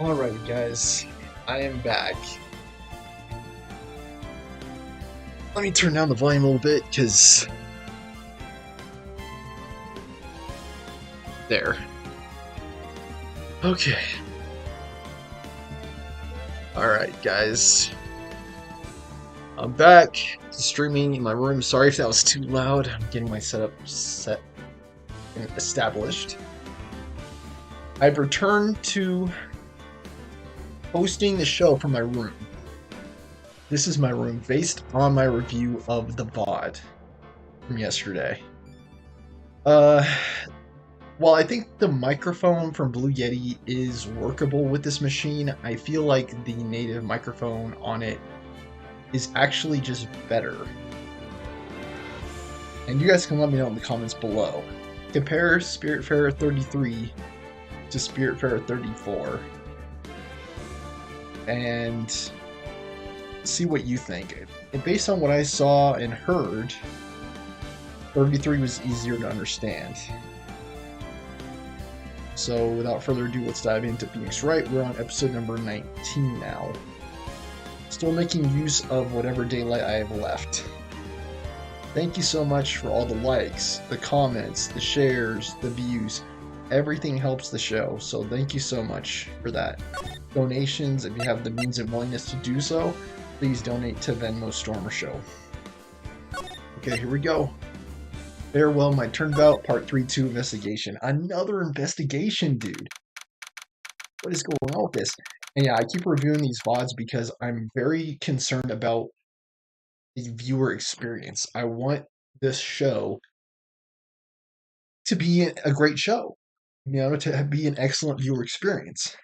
Alright, guys, I am back. Let me turn down the volume a little bit, because... There. Okay. Alright, guys. I'm back streaming in my room. Sorry if that was too loud. I'm getting my setup set and established. I've returned to hosting the show from my room. This is my room based on my review of the VOD from yesterday. While I think the microphone from Blue Yeti is workable with this machine, I feel like the native microphone on it is actually just better. And you guys can let me know in the comments below. Compare Spiritfarer 33 to Spiritfarer 34 and see what you think. And based on what I saw and heard, 33 was easier to understand. So without further ado, let's dive into Phoenix Wright. We're on episode number 19 now. Still making use of whatever daylight I have left. Thank you so much for all the likes, the comments, the shares, the views. Everything helps the show, so thank you so much for that. Donations, if you have the means and willingness to do so, please donate to Venmo Stormer Show. Okay, here we go. Farewell, my turnabout, part 3-2 investigation. Another investigation, dude. What is going on with this? And yeah, I keep reviewing these VODs because I'm very concerned about the viewer experience. I want this show to be a great show, you know, to be an excellent viewer experience.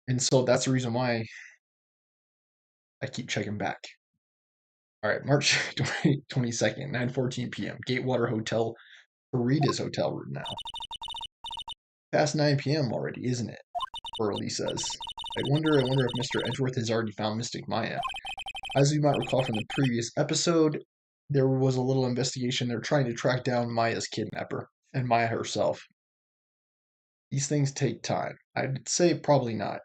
And so that's the reason why I keep checking back. All right, March 22nd, 9:14 p.m. Gatewater Hotel, Farida's hotel room now. Past 9 p.m. already, isn't it? Burley says. I wonder if Mr. Edgeworth has already found Mystic Maya. As you might recall from the previous episode, there was a little investigation. They're trying to track down Maya's kidnapper and Maya herself. These things take time. I'd say probably not.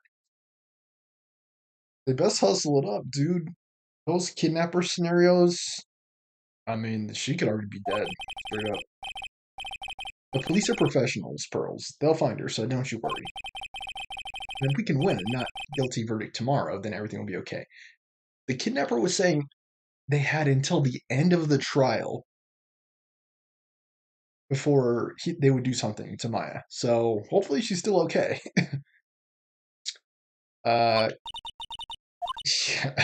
They best hustle it up, dude. Those kidnapper scenarios, I mean, she could already be dead, straight up. The police are professionals, Pearls. They'll find her, so don't you worry. And if we can win a not guilty verdict tomorrow, then everything will be okay. The kidnapper was saying they had until the end of the trial before they would do something to Maya. So hopefully she's still okay.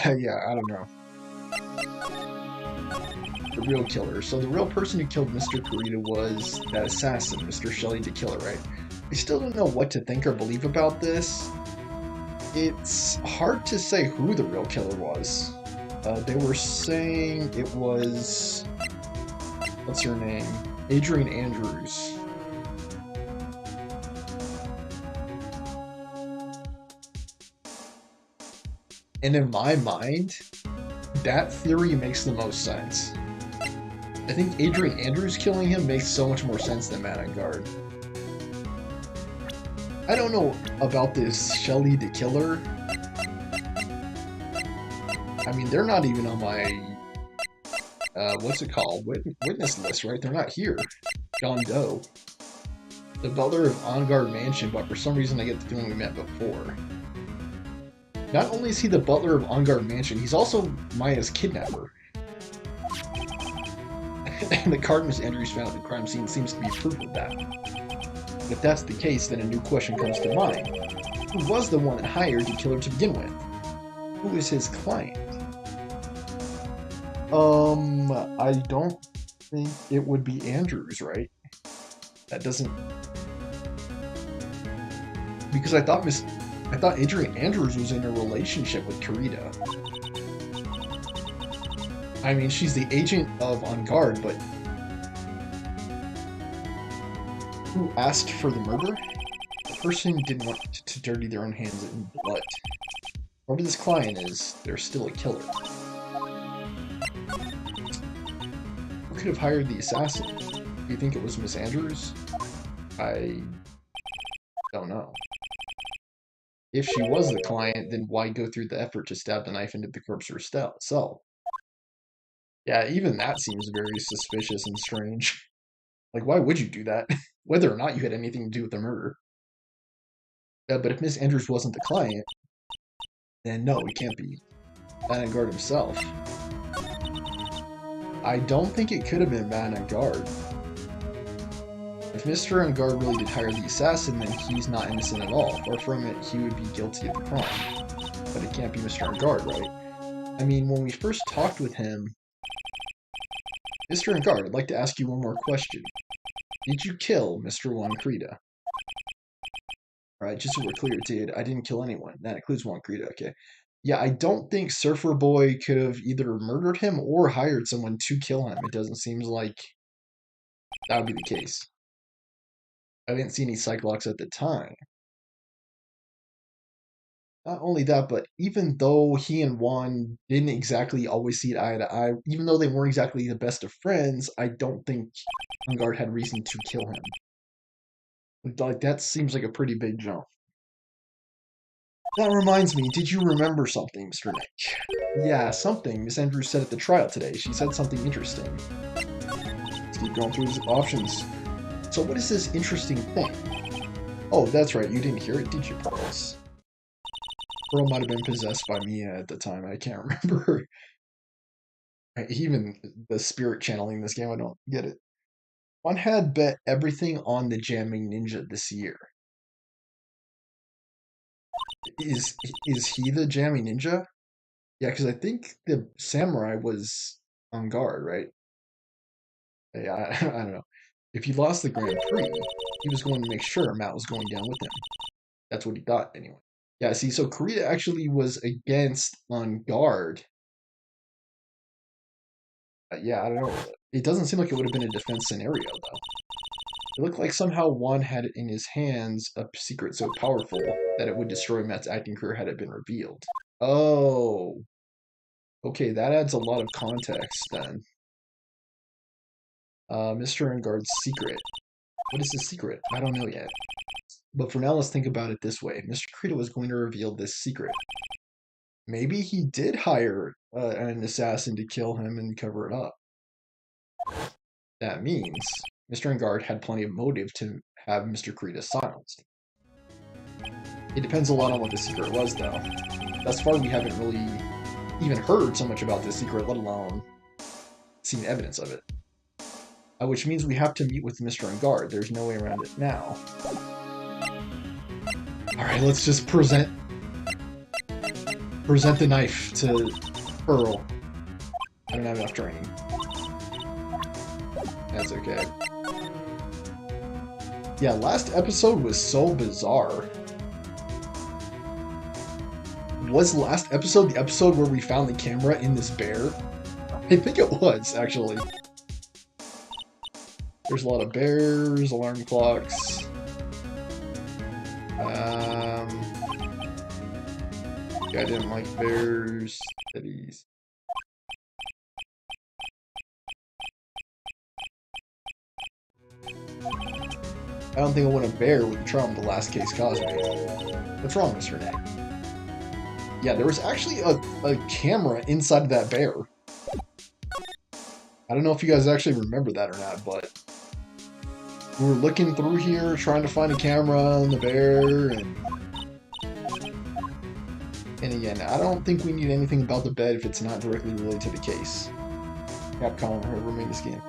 Yeah, I don't know. The real killer. So the real person who killed Mr. Kurita was that assassin, Mr. Shelley the Killer, right? I still don't know what to think or believe about this. It's hard to say who the real killer was. They were saying it was... what's her name? Adrian Andrews. And in my mind, that theory makes the most sense. I think Adrian Andrews killing him makes so much more sense than Man on Guard. I don't know about this Shelley the Killer. I mean, they're not even on my, what's it called? Witness list, right? They're not here. John Doe. The butler of On Guard Mansion, but for some reason I get the feeling we met before. Not only is he the butler of On Guard Mansion, he's also Maya's kidnapper. And the card Miss Andrews found at the crime scene seems to be proof of that. If that's the case, then a new question comes to mind. Who was the one that hired the killer to begin with? Who is his client? I don't think it would be Andrews, right? That doesn't... Because I thought Adrian Andrews was in a relationship with Kurita. I mean, she's the agent of On Guard, but who asked for the murder? The person who didn't want to dirty their own hands in blood. Whoever this client is, they're still a killer. Who could have hired the assassin? Do you think it was Miss Andrews? I don't know. If she was the client, then why go through the effort to stab the knife into the corpse herself? So, yeah, even that seems very suspicious and strange. Like, why would you do that? Whether or not you had anything to do with the murder. But if Miss Andrews wasn't the client, then no, it can't be Vanguard himself. I don't think it could have been Vanguard. If Mr. Vanguard really did hire the assassin, then he's not innocent at all. Far from it, he would be guilty of the crime. But it can't be Mr. Vanguard, right? I mean, when we first talked with him, Mr. Vanguard, I'd like to ask you one more question. Did you kill Mr. Juan Crida? Alright, just so we're clear, did I didn't kill anyone. That includes Juan Crida, okay. Yeah, I don't think Surfer Boy could have either murdered him or hired someone to kill him. It doesn't seem like that would be the case. I didn't see any psych locks at the time. Not only that, but even though he and Juan didn't exactly always see eye to eye, even though they weren't exactly the best of friends, I don't think Vanguard had reason to kill him. Like, that seems like a pretty big jump. That reminds me, did you remember something, Mr. Nick? Yeah, something Miss Andrews said at the trial today. She said something interesting. Let's keep going through his options. So what is this interesting thing? Oh, that's right, you didn't hear it, did you, Pearls? Pearl might have been possessed by Mia at the time, I can't remember. Even the spirit channeling this game, I don't get it. One had bet everything on the Jamming Ninja this year. Is is he the Jamming Ninja? Yeah, because I think the samurai was on guard, right? Yeah, I don't know. If he lost the Grand Prix, he was going to make sure Matt was going down with him. That's what he thought, anyway. Yeah, see, so Korea actually was against on guard. Yeah, I don't know. It doesn't seem like it would have been a defense scenario, though. It looked like somehow Juan had in his hands a secret so powerful that it would destroy Matt's acting career had it been revealed. Oh, okay, that adds a lot of context then. Mr. Engard's secret. What is his secret? I don't know yet. But for now, let's think about it this way. Mr. Krita was going to reveal this secret. Maybe he did hire an assassin to kill him and cover it up. That means Mr. Engard had plenty of motive to have Mr. Krita silenced. It depends a lot on what the secret was, though. Thus far, we haven't really even heard so much about this secret, let alone seen evidence of it. Which means we have to meet with Mr. Engard. There's no way around it now. Alright, let's just present the knife to Pearl. I don't have enough training. That's okay. Yeah, last episode was so bizarre. Was last episode the episode where we found the camera in this bear? I think it was, actually. There's a lot of bears, alarm clocks. I didn't like bears. Teddies. I don't think I want a bear with Trump, the last case Cosby. What's wrong, Mr. Neck? Yeah, there was actually a camera inside of that bear. I don't know if you guys actually remember that or not, but we were looking through here, trying to find a camera on the bear, and again, I don't think we need anything about the bed if it's not directly related to the case. Capcom, whoever made this game.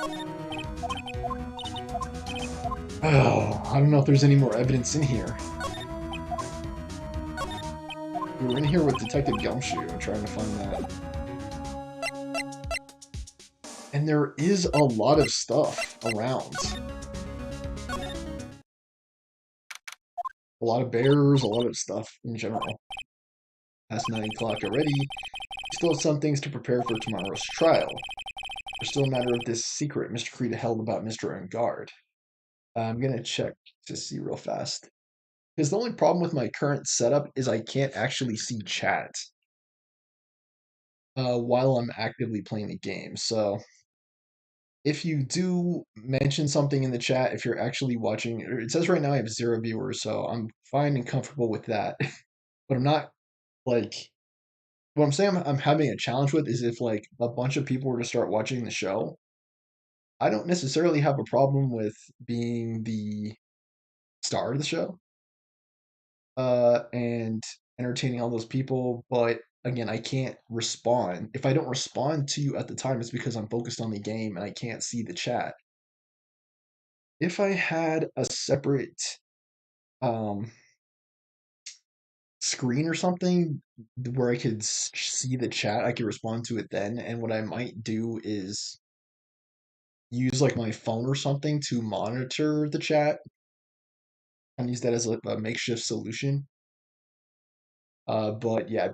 Oh, I don't know if there's any more evidence in here. We were in here with Detective Gumshoe trying to find that. And there is a lot of stuff around. A lot of bears, a lot of stuff in general. Past 9 o'clock already. We still have some things to prepare for tomorrow's trial. There's still a matter of this secret Mr. Krita held about Mr. Engard. I'm gonna check to see real fast. Because the only problem with my current setup is I can't actually see chat while I'm actively playing the game. So if you do mention something in the chat, if you're actually watching, it says right now I have 0 viewers, so I'm fine and comfortable with that. But I'm not like what I'm saying I'm having a challenge with is if like a bunch of people were to start watching the show, I don't necessarily have a problem with being the star of the show, and entertaining all those people, but again, I can't respond. If I don't respond to you at the time, it's because I'm focused on the game and I can't see the chat. If I had a separate um screen or something where I could see the chat, I could respond to it then. And what I might do is use like my phone or something to monitor the chat and use that as like a makeshift solution. But yeah,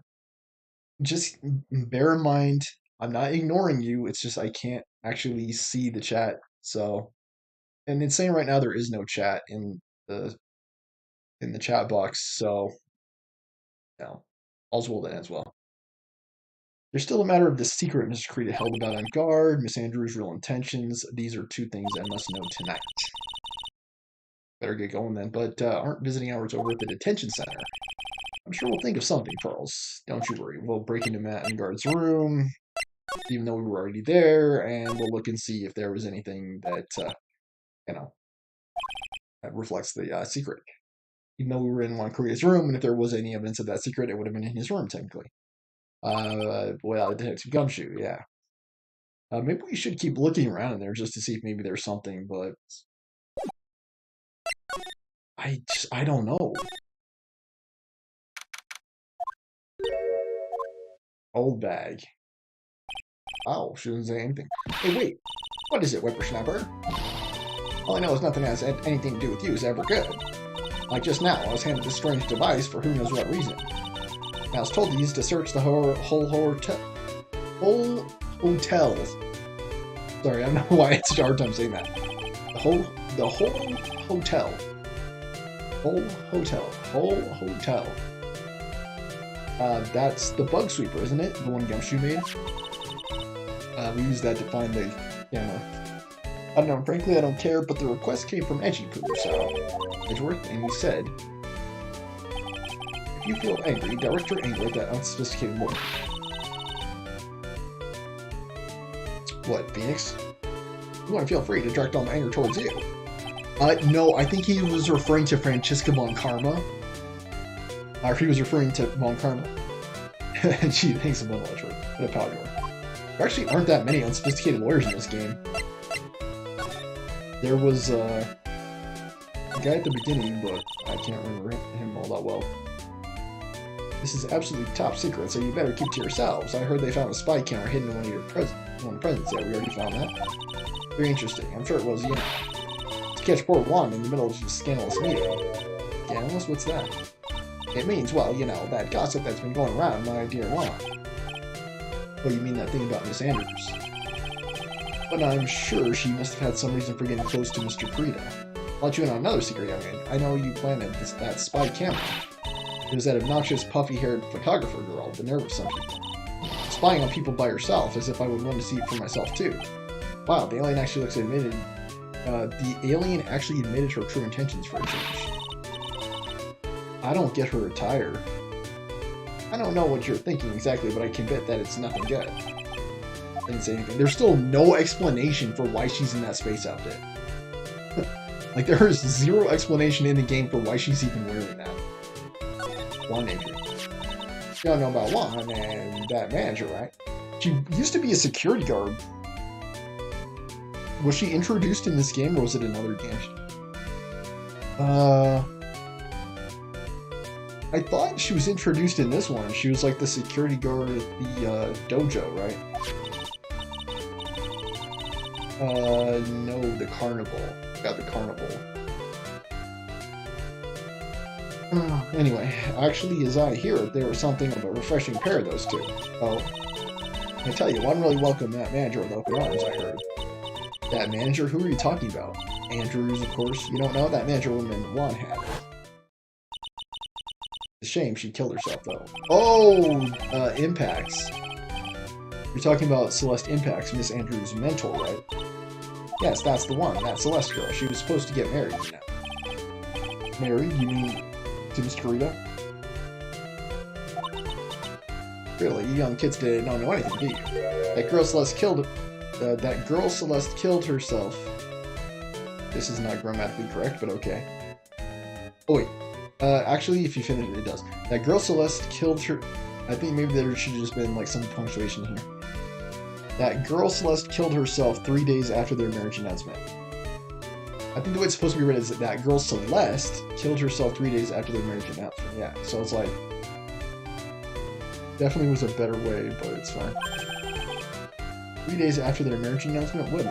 just bear in mind, I'm not ignoring you. It's just I can't actually see the chat. So, and it's saying right now there is no chat the in the chat box. So, you know, all's well that ends well. There's still a matter of the secret Mr. Krita held about on guard, Miss Andrews' real intentions. These are two things I must know tonight. Better get going then. But aren't visiting hours over at the detention center? I'm sure we'll think of something, Charles. Don't you worry. We'll break into Matt and Guard's room, even though we were already there, and we'll look and see if there was anything that, you know, that reflects the secret. Even though we were in Juan Korea's room, and if there was any evidence of that secret, it would have been in his room, technically. Well, Detective Gumshoe, yeah. Maybe we should keep looking around in there just to see if maybe there's something, but I don't know. Old bag. Oh, she doesn't say anything. Hey, wait. What is it, whippersnapper? All I know is nothing has anything to do with you is ever good. Like just now, I was handed this strange device for who knows what reason. I was told to use to search the whole hotel. Sorry, I don't know why it's such a hard time saying that. The whole hotel. Whole hotel. That's the bug sweeper, isn't it? The one Gumshoe made. We used that to find the camera. I don't know, frankly I don't care, but the request came from Edgepoo, so Edgeworth, and he said, if you feel angry, direct your anger at that unsophisticated woman. What, Phoenix? You want to feel free to direct all my anger towards you. No, I think he was referring to Francisca Von Karma. Or he was referring to Von Karma. Gee, thanks a bunch, Edgeworth. What a pal you are. There actually aren't that many unsophisticated lawyers in this game. There was a guy at the beginning, but I can't remember him all that well. This is absolutely top secret, so you better keep to yourselves. I heard they found a spy camera hidden in one of your presents. Yeah, we already found that. Very interesting. I'm sure it was, you know. To catch poor Juan in the middle of just scandalous meeting. Scandalous? What's that? It means, well, you know, that gossip that's been going around, my dear Juan. Oh, you mean that thing about Miss Andrews? But I'm sure she must have had some reason for getting close to Mr. Krita. I'll let you in on another secret, young man. I know you planted that spy camera. It was that obnoxious, puffy-haired photographer girl, the nerve of some people. Spying on people by herself, as if I would want to see it for myself, too. Wow, the alien actually looks admitted. The alien actually admitted her true intentions for a change. I don't get her attire. I don't know what you're thinking exactly, but I can bet that it's nothing good. I didn't say anything. There's still no explanation for why she's in that space outfit. Like, there is zero explanation in the game for why she's even wearing that. Juan Adrian. You don't know about Juan and that manager, right? She used to be a security guard. Was she introduced in this game, or was it another game? I thought she was introduced in this one. She was like the security guard at the dojo, right? No, the carnival. Got the carnival. Anyway, actually, as I hear it, there was something of a refreshing pair of those two. Oh, I tell you, one really welcomed that manager with open arms, I heard. That manager? Who are you talking about? Andrews, of course. You don't know? That manager woman Juan had. It's a shame she killed herself, though. Oh, Impacts. You're talking about Celeste Impacts, Miss Andrews' mentor, right? Yes, that's the one. That Celeste girl. She was supposed to get married, you know. Married? You mean to Mr. Krita? Really, you young kids don't know anything, do you? That girl Celeste killed herself. This is not grammatically correct, but okay. Oh wait, actually, if you finish it, it does. That girl Celeste killed her. I think maybe there should have just been like some punctuation here. That girl Celeste killed herself 3 days after their marriage announcement. I think the way it's supposed to be read is that girl Celeste killed herself 3 days after their marriage announcement. Yeah, so it's like definitely was a better way, but it's fine. 3 days after their marriage announcement? What?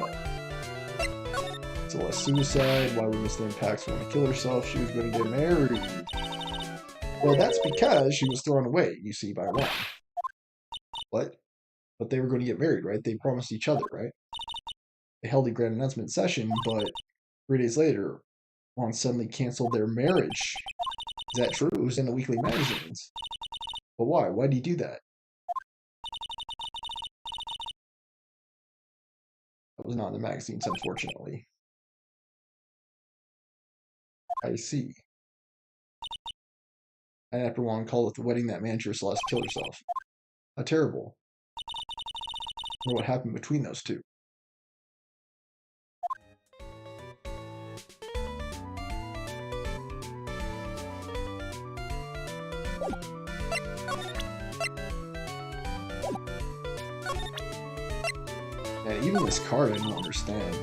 Celeste suicide. Why would Miss Lynn Pax want to kill herself? She was going to get married. Well, that's because she was thrown away, you see, by Ron. What? But they were going to get married, right? They promised each other, right? They held a grand announcement session, but 3 days later, Ron suddenly canceled their marriage. Is that true? It was in the weekly magazines. But why? Why did he do that? That was not in the magazines, unfortunately. I see. And after Ron called at the wedding, that manager Celeste killed herself. How terrible. I wonder what happened between those two. And even this card, I don't understand.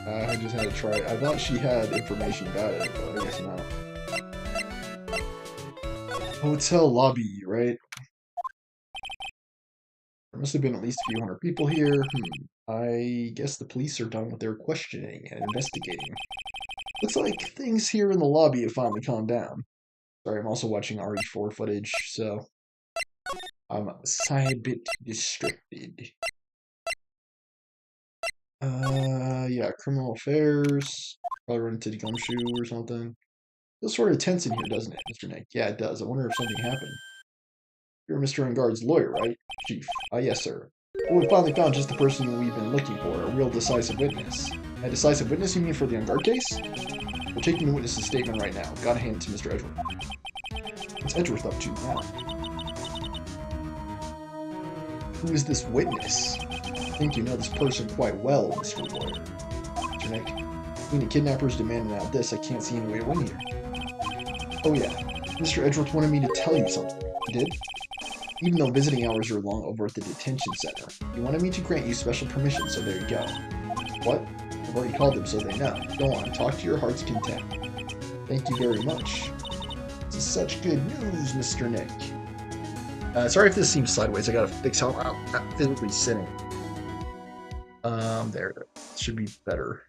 I just had to try it. I thought she had information about it, but I guess not. Hotel lobby, right? There must have been at least a few hundred people here. I guess the police are done with their questioning and investigating. Looks like things here in the lobby have finally calmed down. Sorry, I'm also watching RE4 footage, so I'm a bit distracted. Yeah, criminal affairs. Probably run into the Gumshoe or something. Feels sort of tense in here, doesn't it, Mr. Nick? Yeah, it does. I wonder if something happened. You're Mr. Engard's lawyer, right? Chief. Yes, sir. Well, we finally found just the person we've been looking for, a real decisive witness. A decisive witness, you mean for the Engard case? We're taking the witness's statement right now. Gotta hand it to Mr. Edgeworth. What's Edgeworth up to now? Who is this witness? I think you know this person quite well, Mr. Lawyer. Mr. Nick. When the kidnappers demanded out this, I can't see any way to win here. Oh yeah, Mr. Edgeworth wanted me to tell you something. He did? Even though visiting hours are long over at the detention center, he wanted me to grant you special permission, so there you go. What? I've already called them so they know. Go on, talk to your heart's content. Thank you very much. This is such good news, Mr. Nick. Sorry if this seems sideways. I gotta fix how I'm physically sitting. There. Should be better.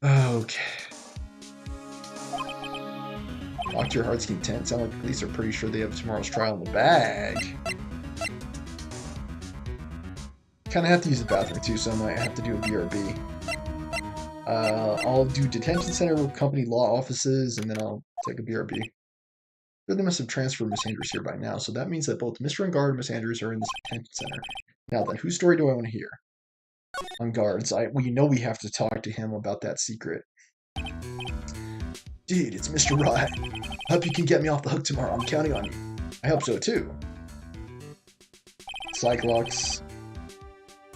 Okay. Talk to your heart's content. Sound like the police are pretty sure they have tomorrow's trial in the bag. Kind of have to use the bathroom too, so I might have to do a BRB. I'll do detention center with company law offices, and then I'll take a BRB. They must have transferred Miss Andrews here by now, so that means that both Mr. Engard and Miss Andrews are in this detention center. Now then, whose story do I want to hear? Engard's. Well, you know we have to talk to him about that secret. Dude, it's Mr. Rye. I hope you can get me off the hook tomorrow. I'm counting on you. I hope so too. Cyclops.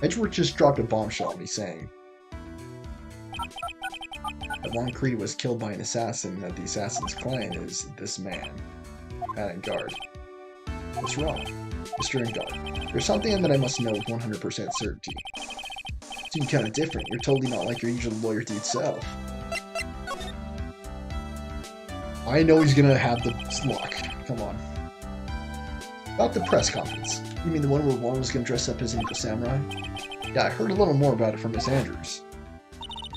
Edgeworth just dropped a bombshell on me saying that Lon Creed was killed by an assassin, that the assassin's clan is this man, Matt Engard. What's wrong? Mr. Engard, there's something that I must know with 100% certainty. You seem kind of different. You're totally not like your usual loyalty itself. I know he's gonna have the luck. Come on. About the press conference. You mean the one where Juan was gonna dress up as an evil samurai? Yeah, I heard a little more about it from Miss Andrews.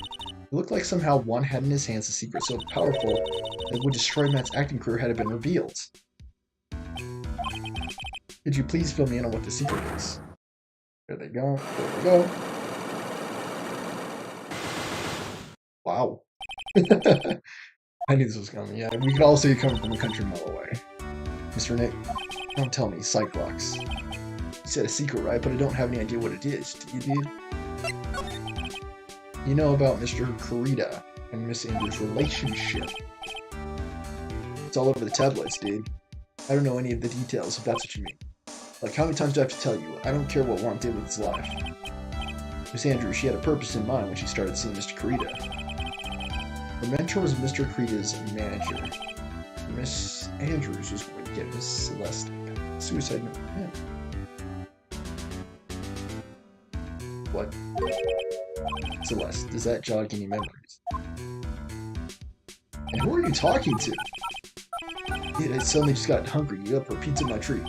It looked like somehow Juan had in his hands a secret so powerful that it would destroy Matt's acting career had it been revealed. Could you please fill me in on what the secret is? There they go. There they go. Wow. I knew this was coming. Yeah, we could all see it coming from a country mile away. Mr. Nick, don't tell me, Cyclops. You said a secret, right? But I don't have any idea what it is. You did? you know about Mr. Kurita and Miss Andrews' relationship. It's all over the tabloids, dude. I don't know any of the details, if that's what you mean. Like, how many times do I have to tell you? I don't care what Juan did with his life. Miss Andrews, she had a purpose in mind when she started seeing Mr. Kurita. Her mentor was Mr. Kurita's manager. Miss Andrews was going to get Miss Celeste suicide note from him. What? Celeste, does that jog any memories? And who are you talking to? Yeah, I suddenly just got hungry. You got for pizza in my tree.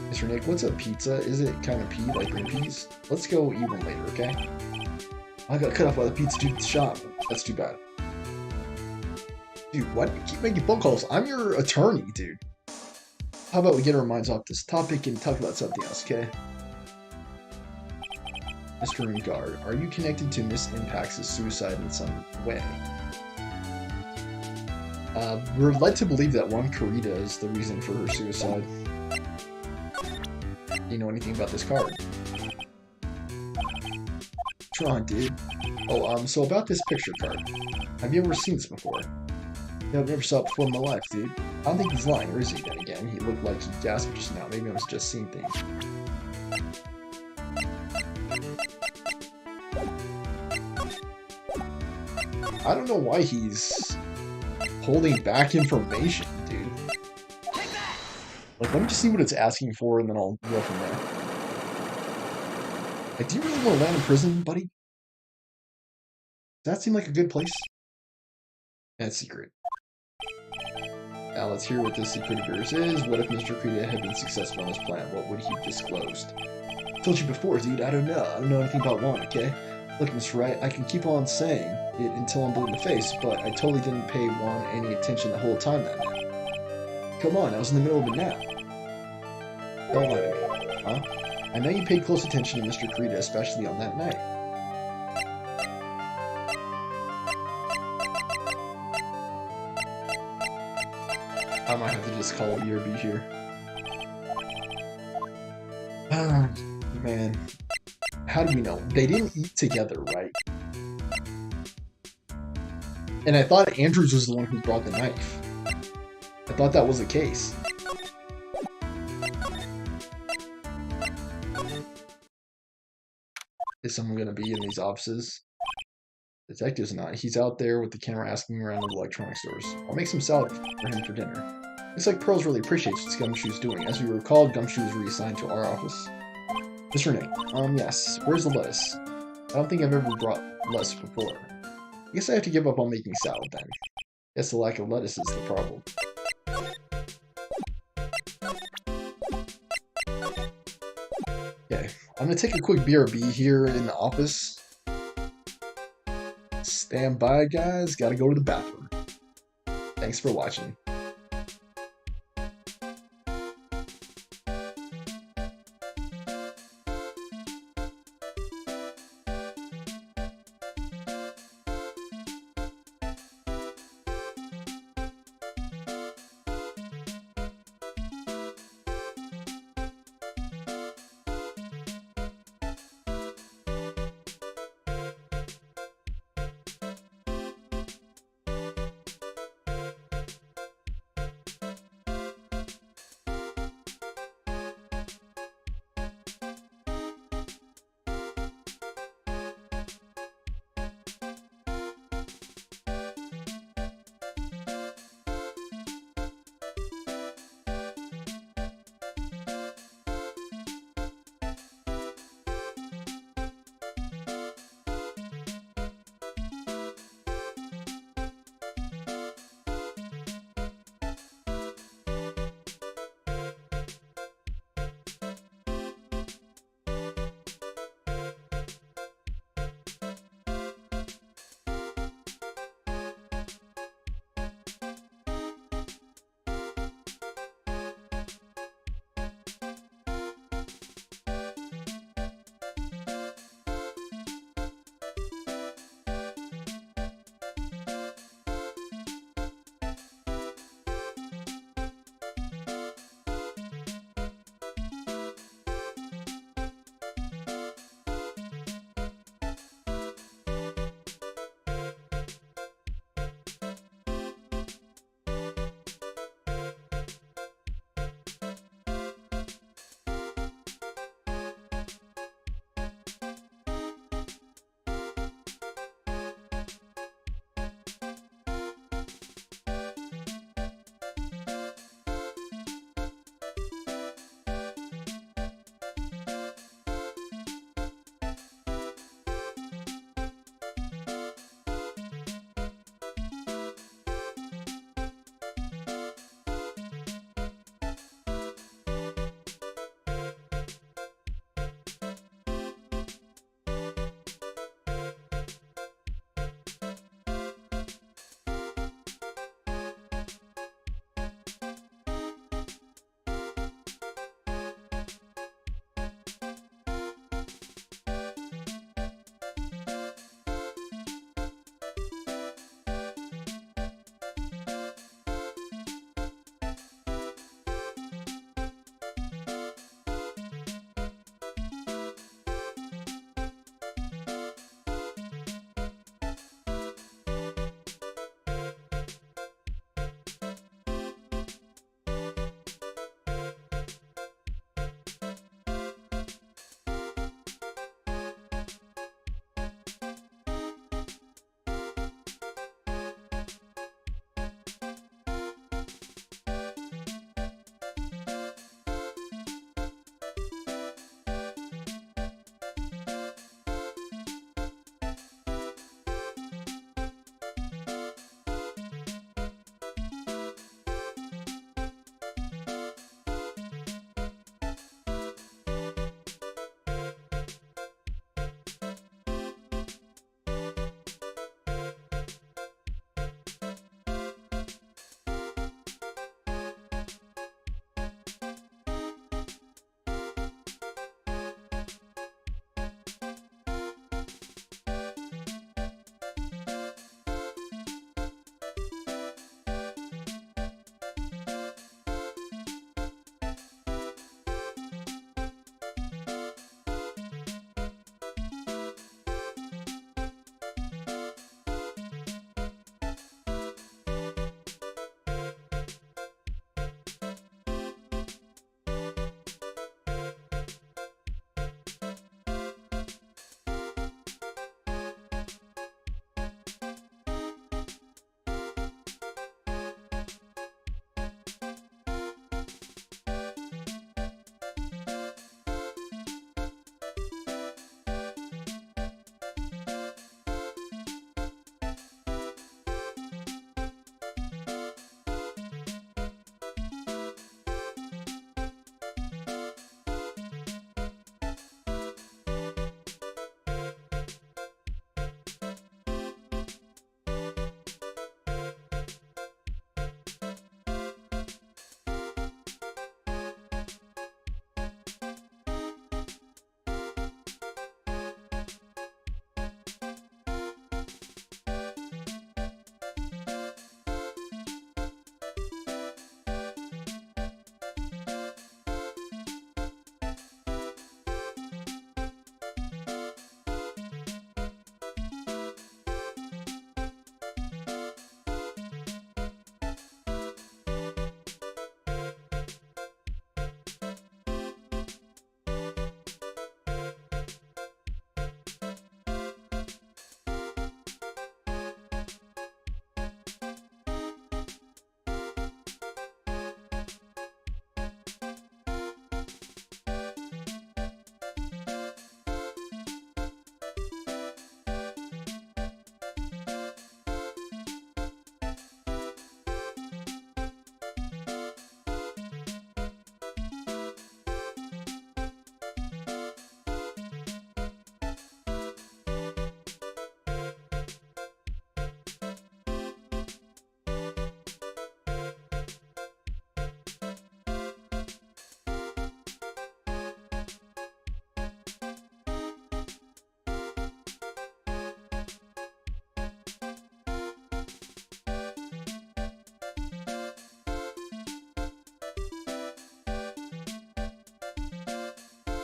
Mr. Nick, what's a pizza? Is it kind of pea, like green peas? Let's go eat one later, okay? I got cut off by the pizza dude at the shop. That's too bad. Dude, why do you keep making phone calls? I'm your attorney, dude. How about we get our minds off this topic and talk about something else, okay? Mr. Ringard, are you connected to Miss Impax's suicide in some way? We're led to believe that Juan Kurita is the reason for her suicide. Do you know anything about this card? Tron, dude. Oh, so about this picture card. Have you ever seen this before? No, I've never saw it before in my life, dude. I don't think he's lying, or is he? Then again, he looked like he gasped just now. Maybe I was just seeing things. I don't know why he's holding back information, dude. Like, let me just see what it's asking for, and then I'll go from there. Like, do you really want to land in prison, buddy? Does that seem like a good place? That's secret. Now let's hear what this secret of yours is. What if Mr. Kurita had been successful on his plan? What would he have disclosed? I told you before, dude. I don't know. I don't know anything about Juan, okay? Look, Mr. Wright, I can keep on saying it until I'm blue in the face, but I totally didn't pay Juan any attention the whole time that night. Come on, I was in the middle of a nap. Don't lie to me, huh? I know you paid close attention to Mr. Kurita, especially on that night. I might have to just call BRB here. Ah, man. How do we know? They didn't eat together, right? And I thought Andrews was the one who brought the knife. I thought that was the case. Is someone going to be in these offices? Detective's not. He's out there with the camera asking around the electronic stores. I'll make some salad for him for dinner. Looks like Pearls really appreciates what Gumshoe's doing. As we recall, Gumshoe was reassigned to our office. Mr. Nick, yes. Where's the lettuce? I don't think I've ever brought lettuce before. I guess I have to give up on making salad then. Guess the lack of lettuce is the problem. Okay, I'm gonna take a quick BRB here in the office. Stand by, guys. Gotta go to the bathroom. Thanks for watching.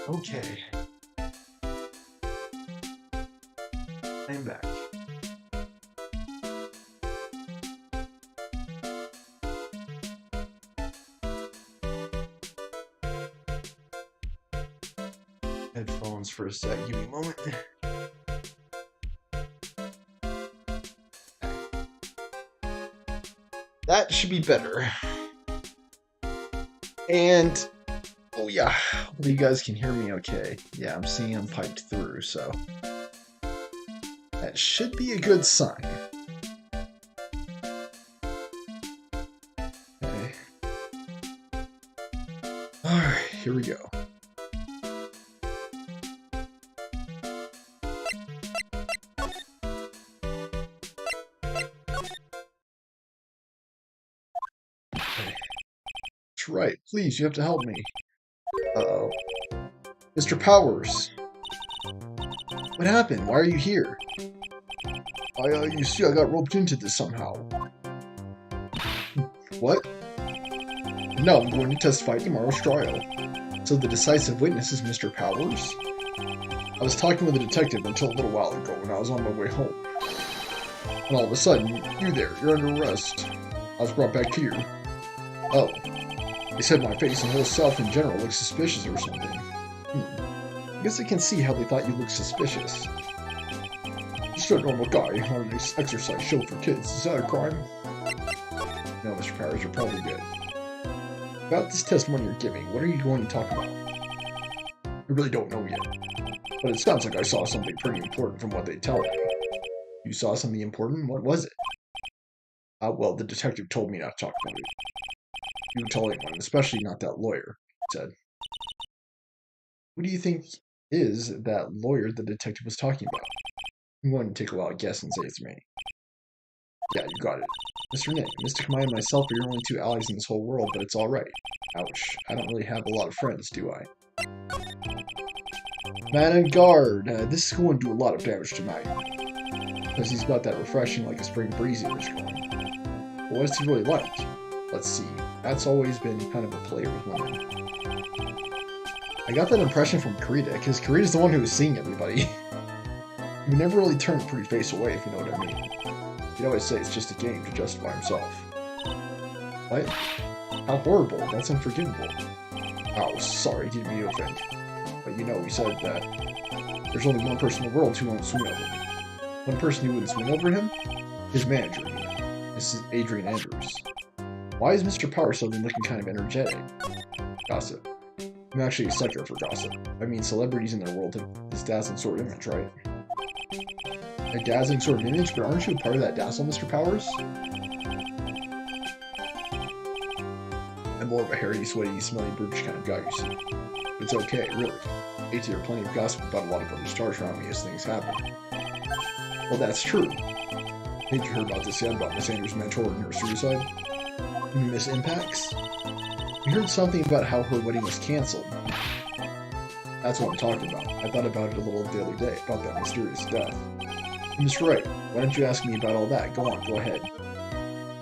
Okay. I'm back. Headphones for a sec. Give me a moment. That should be better. And oh yeah, well, you guys can hear me okay. Yeah, I'm seeing them piped through, so that should be a good sign. Okay. Alright, here we go. Okay. That's right, please, you have to help me. Uh-oh. Mr. Powers! What happened? Why are you here? You see, I got roped into this somehow. What? No, I'm going to testify at tomorrow's trial. So the decisive witness is Mr. Powers? I was talking with a detective until a little while ago when I was on my way home. And all of a sudden, you there, you're under arrest. I was brought back here. Oh. They said my face and whole self in general looked suspicious or something. I guess I can see how they thought you looked suspicious. Just a normal guy on an exercise show for kids. Is that a crime? No, Mr. Powers, you're probably good. About this testimony you're giving, what are you going to talk about? I really don't know yet. But it sounds like I saw something pretty important from what they tell me. You saw something important? What was it? Well, the detective told me not to talk about it. You would tell anyone, especially not that lawyer, he said. Who do you think is that lawyer the detective was talking about? I'm going to take a wild guess and say it's me. Yeah, you got it. Mr. Nick, Mystic Maya and myself are your only two allies in this whole world, but it's alright. Ouch. I don't really have a lot of friends, do I? Man and guard! This is going to do a lot of damage to Maya. Because he's got that refreshing like a spring breeze he was going. But what's he really like? Let's see. That's always been kind of a player with women. I got that impression from Kurita, because Kurita's the one who was seeing everybody. He never really turned a pretty face away, if you know what I mean. He'd always say it's just a game to justify himself. What? How horrible. That's unforgivable. Oh, sorry, didn't mean to offend. But you know, he said that there's only one person in the world who won't swing over me. One person who wouldn't swing over him? His manager. This is Adrian Andrews. Why is Mr. Power suddenly looking kind of energetic? Gossip. I'm actually a sucker for gossip. I mean, celebrities in their world have this dazzling sort of image, right? A dazzling sort of image, but aren't you a part of that dazzle, Mr. Powers? I'm more of a hairy, sweaty, smelly, brutish kind of guy, you see. It's okay, really. I hate to hear plenty of gossip about a lot of other stars around me as things happen. Well, that's true. Did you hear about this yet, about Miss Andrews' mentor and her suicide? You mean Miss Impacts? We heard something about how her wedding was cancelled. That's what I'm talking about. I thought about it a little the other day, about that mysterious death. Mr. Wright, why don't you ask me about all that? Go on, go ahead.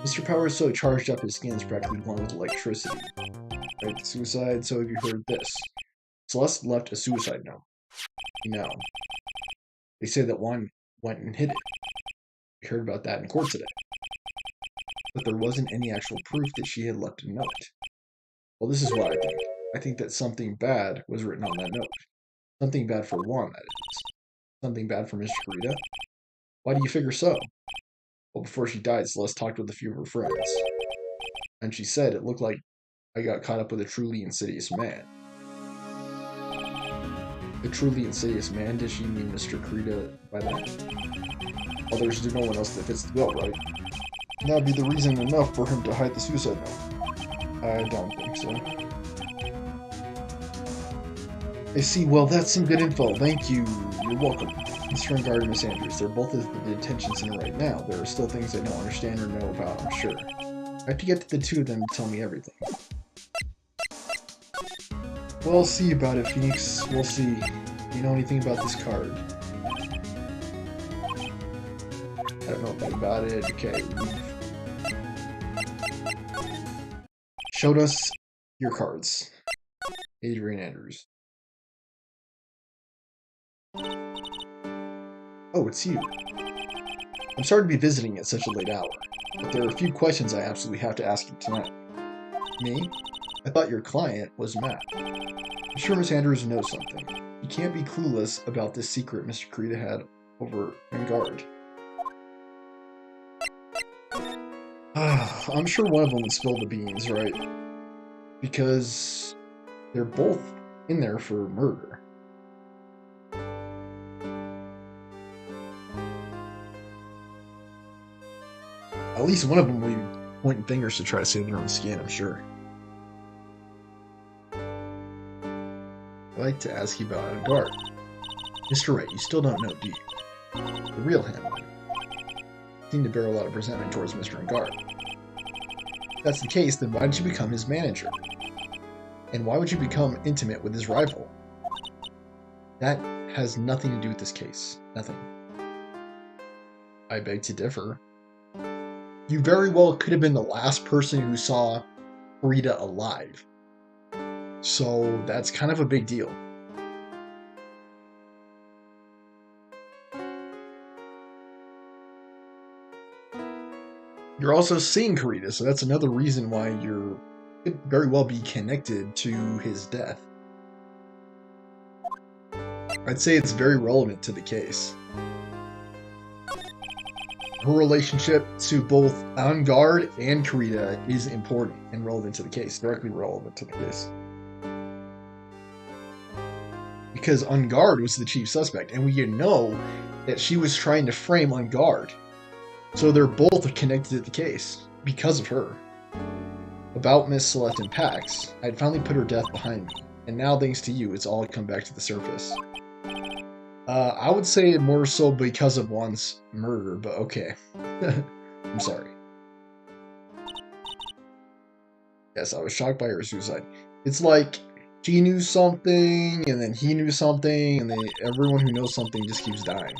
Mr. Powers so charged up his skin's practically glowing with electricity. Right, suicide, so have you heard this? Celeste left a suicide note. No. They say that one went and hid it. We heard about that in court today. But there wasn't any actual proof that she had left a note. Well, this is what I think. I think that something bad was written on that note. Something bad for Juan, that is. Something bad for Mr. Kurita. Why do you figure so? Well, before she died, Celeste talked with a few of her friends. And she said it looked like I got caught up with a truly insidious man. A truly insidious man? Did she mean Mr. Kurita by that? Well, there's no one else that fits the bill, right? That'd be the reason enough for him to hide the suicide note. I don't think so. I see, well, that's some good info. Thank you. You're welcome. Mr. Engard and Miss Andrews, they're both at the detention center right now. There are still things I don't understand or know about, I'm sure. I have to get to the two of them to tell me everything. We'll see about it, Phoenix. We'll see. Do you know anything about this card? I don't know anything about it. Okay. Showed us your cards. Adrian Andrews. Oh, it's you. I'm sorry to be visiting at such a late hour, but there are a few questions I absolutely have to ask you tonight. Me? I thought your client was Matt. I'm sure Miss Andrews knows something. You can't be clueless about this secret Mr. Kurita had over Vanguard. I'm sure one of them would spill the beans, right? Because they're both in there for murder. At least one of them will be pointing fingers to try to save their own skin, I'm sure. I'd like to ask you about Vanguard. Mr. Wright, you still don't know, do you? The real him. You seem to bear a lot of resentment towards Mr. Vanguard. If that's the case, then why did you become his manager? And why would you become intimate with his rival? That has nothing to do with this case. Nothing. I beg to differ. You very well could have been the last person who saw Kurita alive. So that's kind of a big deal. You're also seeing Kurita, so that's another reason why you could very well be connected to his death. I'd say it's very relevant to the case. Her relationship to both Vanguard and Kurita is important and relevant to the case, directly relevant to the case. Because Vanguard was the chief suspect, and we know that she was trying to frame Vanguard. So they're both connected to the case, because of her. About Miss Celeste and Pax, I'd finally put her death behind me, and now thanks to you, it's all come back to the surface. I would say more so because of Juan's murder, but okay. I'm sorry. Yes, I was shocked by her suicide. It's like, she knew something, and then he knew something, and then everyone who knows something just keeps dying.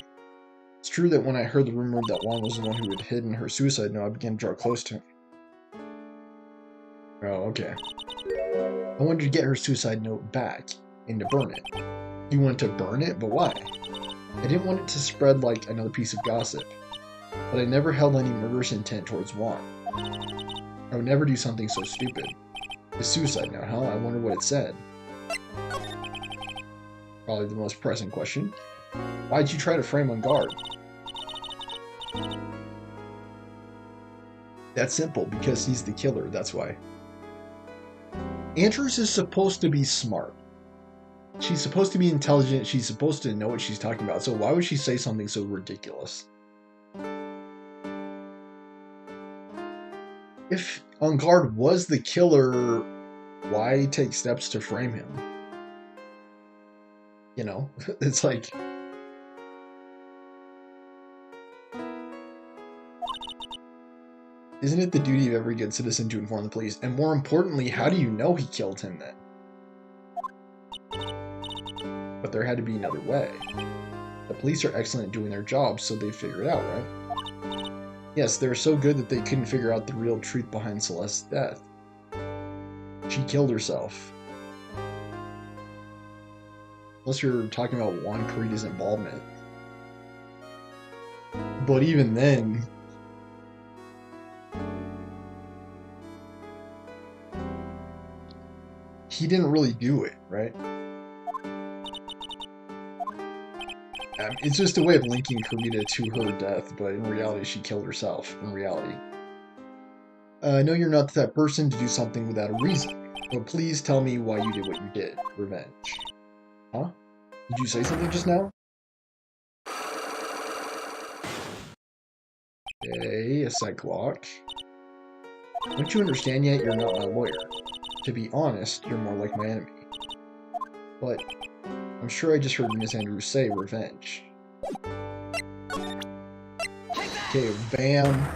It's true that when I heard the rumor that Juan was the one who had hidden her suicide note, I began to draw close to him. Oh, okay. I wanted to get her suicide note back, and to burn it. You wanted to burn it, but why? I didn't want it to spread like another piece of gossip, but I never held any murderous intent towards Juan. I would never do something so stupid. The suicide note, huh? I wonder what it said. Probably the most pressing question. Why'd you try to frame Vanguard? That's simple, because he's the killer, that's why. Andrews is supposed to be smart. She's supposed to be intelligent, she's supposed to know what she's talking about, so why would she say something so ridiculous? If Vanguard was the killer, why take steps to frame him? You know, it's like... Isn't it the duty of every good citizen to inform the police? And more importantly, how do you know he killed him then? But there had to be another way. The police are excellent at doing their jobs, so they figure it out, right? Yes, they're so good that they couldn't figure out the real truth behind Celeste's death. She killed herself. Unless you're talking about Juan Kurita's involvement. But even then... he didn't really do it, right? It's just a way of linking Kurita to her death, but in reality, she killed herself, in reality. I know you're not that person to do something without a reason, but please tell me why you did what you did. Revenge. Huh? Did you say something just now? Okay, a psych lock. Don't you understand yet? You're not my lawyer. To be honest, you're more like my enemy. But I'm sure I just heard Miss Andrews say revenge. Okay, bam.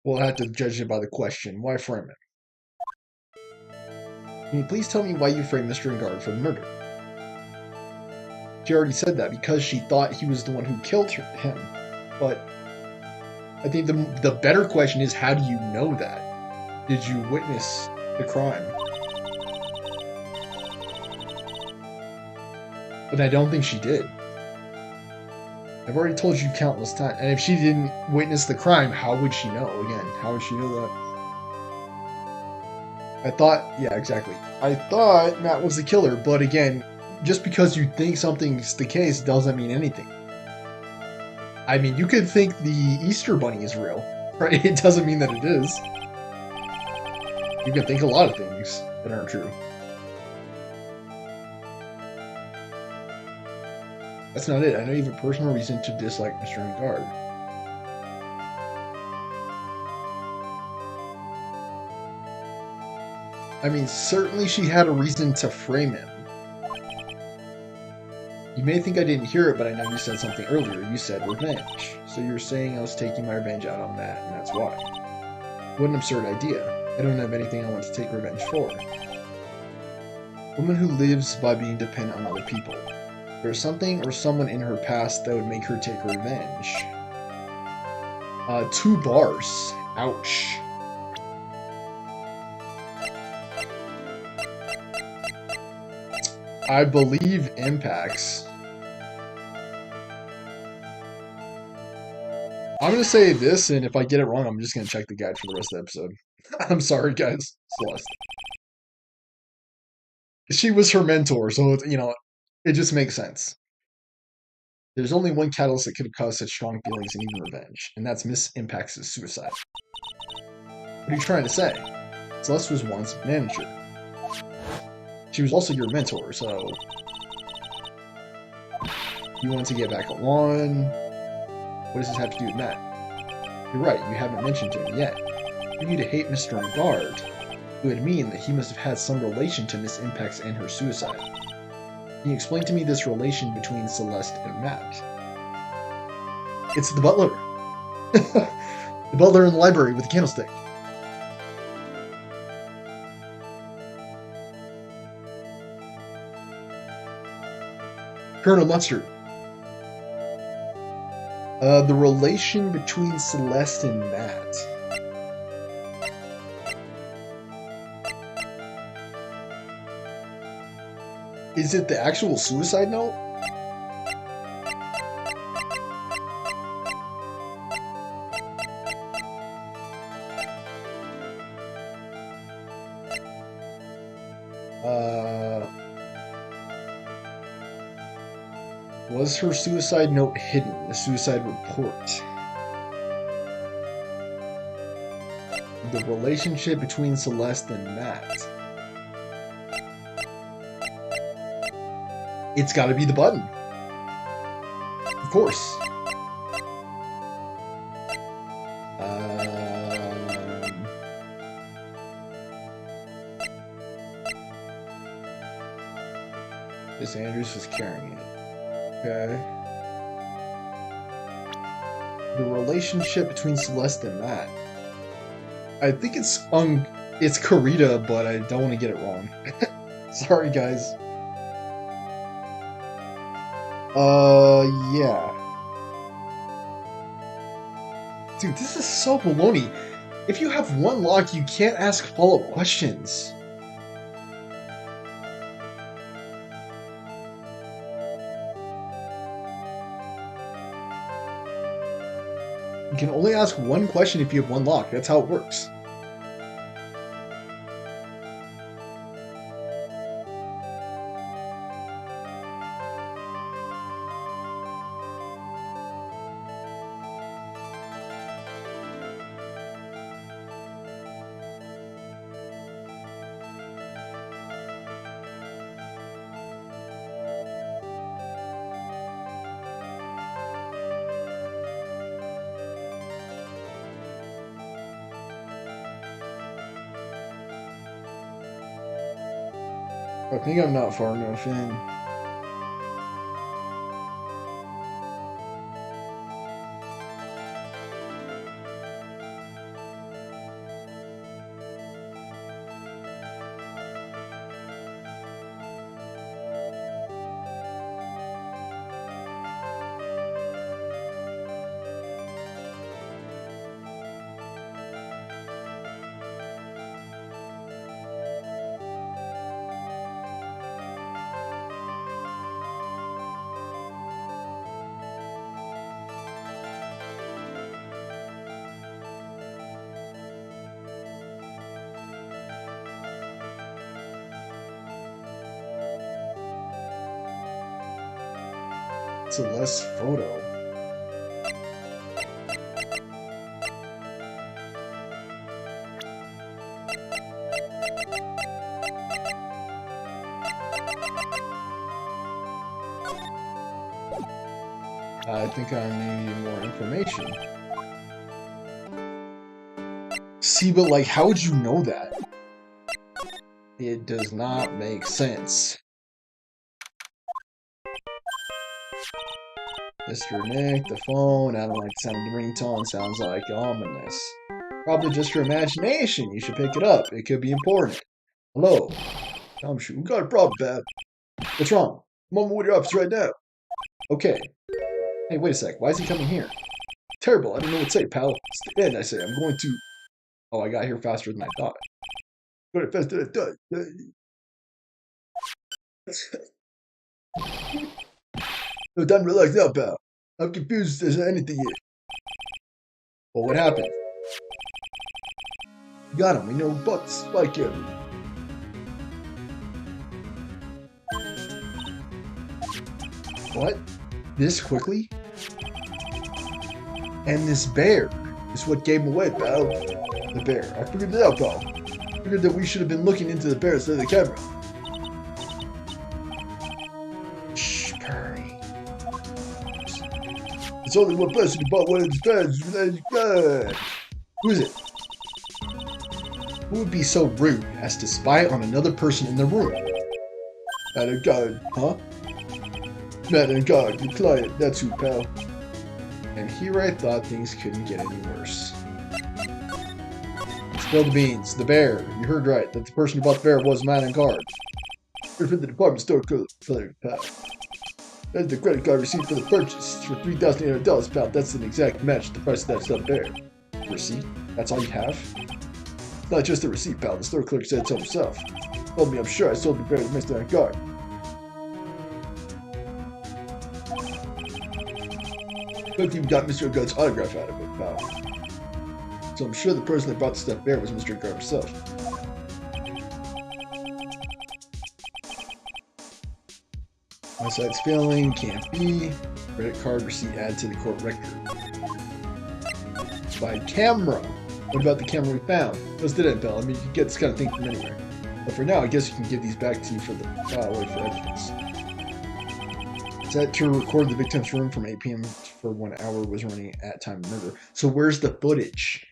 We'll have to judge it by the question. Why frame it? Can you please tell me why you framed Mr. Vanguard for the murder? She already said that because she thought he was the one who killed him. But I think the better question is, how do you know that? Did you witness the crime? But I don't think she did. I've already told you countless times. And if she didn't witness the crime, how would she know? Again, how would she know that? I thought, yeah, exactly. I thought Matt was the killer, but again, just because you think something's the case doesn't mean anything. I mean, you could think the Easter Bunny is real, right? It doesn't mean that it is. You can think a lot of things that aren't true. That's not it. I know you have a personal reason to dislike Mr. Engard. I mean, certainly she had a reason to frame him. You may think I didn't hear it, but I know you said something earlier. You said revenge. So you're saying I was taking my revenge out on Matt, and that's why. What an absurd idea. I don't have anything I want to take revenge for. A woman who lives by being dependent on other people. There's something or someone in her past that would make her take revenge. 2 bars. Ouch. I believe impacts. I'm going to say this, and if I get it wrong, I'm just going to check the guide for the rest of the episode. I'm sorry, guys. Celeste. She was her mentor, so, you know, it just makes sense. There's only one catalyst that could have caused such strong feelings and even revenge, and that's Miss Impact's suicide. What are you trying to say? Celeste was once manager. She was also your mentor, so... You want to get back at Juan? What does this have to do with Matt? You're right, you haven't mentioned to him yet. You need to hate Mr. Engard. It would mean that he must have had some relation to Miss Impacts and her suicide. Can you explain to me this relation between Celeste and Matt? It's the butler. The butler in the library with the candlestick. Colonel Mustard. The relation between Celeste and Matt. Is it the actual suicide note? Was her suicide note hidden? The suicide report. The relationship between Celeste and Matt. It's got to be the button. Of course. Miss Andrews was carrying it. Okay. The relationship between Celeste and Matt. I think it's Karita, but I don't want to get it wrong. Sorry, guys. Yeah. Dude, this is so baloney. If you have one lock, you can't ask follow-up questions. You can only ask one question if you have one lock. That's how it works. I think I'm not far enough in. Celeste's photo. I think I need more information. See, but like, how would you know that? It does not make sense. Mr. Nick, the phone, I don't like the sound of the ringtone, sounds like ominous. Probably just your imagination, you should pick it up, it could be important. Hello? I'm sure we got a problem, Pat. What's wrong? I'm on my way to your office right now. Okay. Hey, wait a sec, why is he coming here? Terrible, I don't know what to say, pal. Stay in, I say, I'm going to... Oh, I got here faster than I thought. Got it faster than I thought. No time to relax now, pal. I'm confused as anything yet. Well, what happened? Got him, we know about the spy camera. What? This quickly? And this bear is what gave him away, pal. The bear. I figured it out, pal. I figured that we should have been looking into the bear instead of the camera. Shh, Perry. It's only one person who bought one of these bears. Who is it? Who would be so rude as to spy on another person in the room? Man and God, huh? Man and God, your client, that's who, pal. And here I thought things couldn't get any worse. Spill the beans. The bear. You heard right. That the person who bought the bear was man and guard. You're from the department store clerk, pal. That's the credit card receipt for the purchase for $3,800, pal. That's an exact match to the price of that stuffed bear. Receipt? That's all you have? It's not just a receipt, pal. The store clerk said so himself. Told me I'm sure I sold the bear to Mr. Guard. Could even got Mr. Guard's autograph out of it, pal. So I'm sure the person that brought the stuffed bear was Mr. Guard himself. My side's failing, can't be. Credit card receipt added to the court record. Spy camera. What about the camera we found? Let's do that, Bell. I mean, you can get this kind of thing from anywhere. But for now, I guess you can give these back to you for the wait for evidence. Set to record the victim's room from 8 p.m. for 1 hour was running at time of murder. So where's the footage?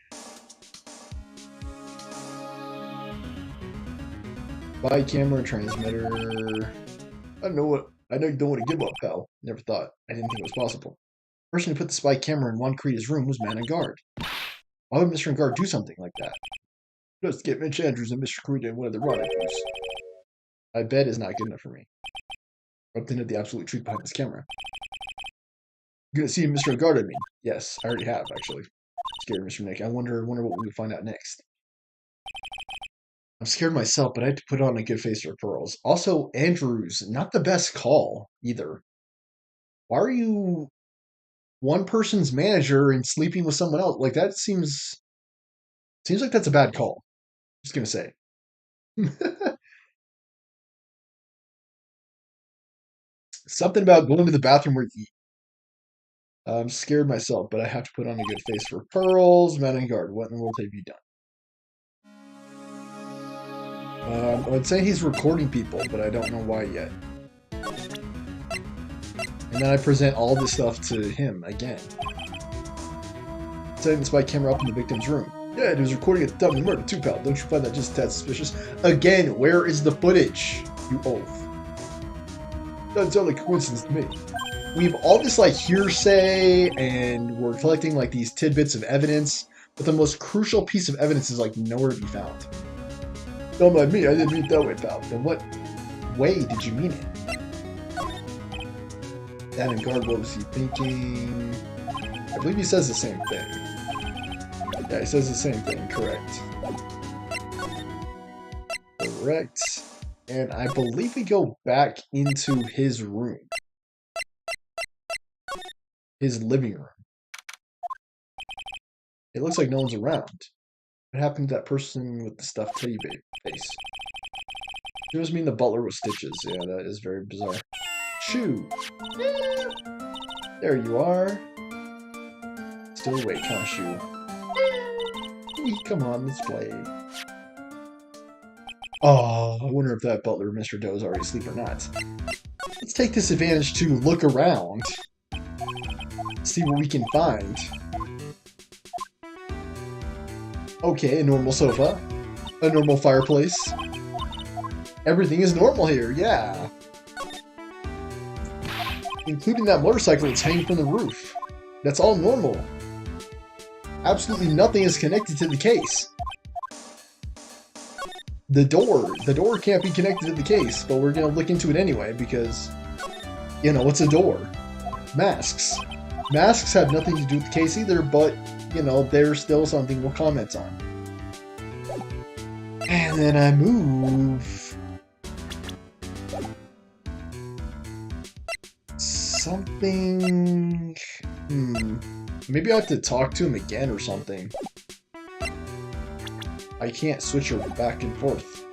Spy camera transmitter. I don't know what. I know you don't want to give up, pal. Never thought. I didn't think it was possible. The person who put the spy camera in Juan Corrida's room was Man and Guard. Why would Mr. Guard do something like that? Just get Mitch Andrews and Mr. Corrida in one of the rendezvous. I bet is not good enough for me. Rubbed into the absolute truth behind this camera. You're gonna see Mr. Guard, I mean. Yes, I already have, actually. Scared Mr. Nick. I wonder what we would find out next. I'm scared myself, but I had to put on a good face for pearls. Also, Andrews, not the best call, either. Why are you one person's manager and sleeping with someone else? Like, that seems like that's a bad call. Just gonna say. Something about going to the bathroom where you eat. I'm scared myself, but I have to put on a good face for pearls. Man and Guard, what in the world have you done? I would say he's recording people, but I don't know why yet. And then I present all this stuff to him again. Setting the spy camera up in the victim's room. Yeah, it was recording at the time of the murder too, pal. Don't you find that just a tad suspicious? Again, where is the footage? You oaf. Doesn't sound like a coincidence to me. We have all this like hearsay, and we're collecting like these tidbits of evidence, but the most crucial piece of evidence is like nowhere to be found. Don't mind me, I didn't mean it that way, pal. Then what way did you mean it? Dan and Guard, what was he thinking? I believe he says the same thing. Yeah, he says the same thing, correct. Correct. And I believe we go back into his room. His living room. It looks like no one's around. What happened to that person with the stuffed teddy bear face? It must mean the butler with stitches. Yeah, that is very bizarre. Shoo! There you are. Still awake, huh, Shu? Come on, let's play. Oh, I wonder if that butler, Mr. Doe, is already asleep or not. Let's take this advantage to look around. See what we can find. Okay, a normal sofa. A normal fireplace. Everything is normal here, yeah. Including that motorcycle that's hanging from the roof. That's all normal. Absolutely nothing is connected to the case. The door can't be connected to the case, but we're gonna look into it anyway because, you know, it's a door. Masks. Masks have nothing to do with the case either, but, you know, there's still something we'll comment on. And then I move. Something... Maybe I have to talk to him again or something. I can't switch her back and forth.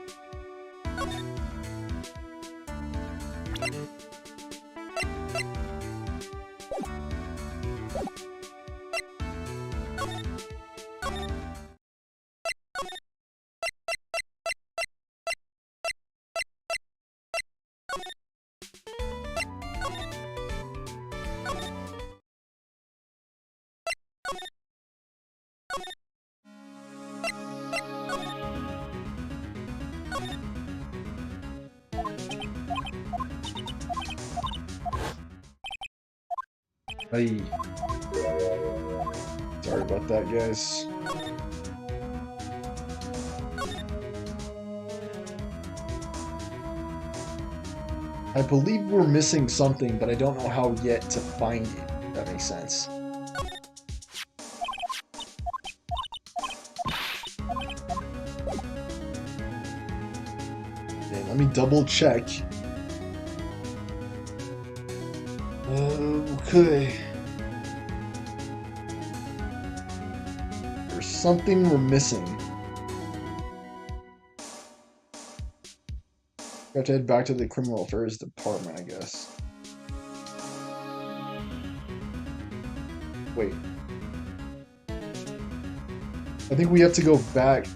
Hey. Sorry about that, guys. I believe we're missing something, but I don't know how yet to find it, if that makes sense. Okay, let me double check. Okay. There's something we're missing. We have to head back to the Criminal Affairs Department, I guess. Wait. I think we have to go back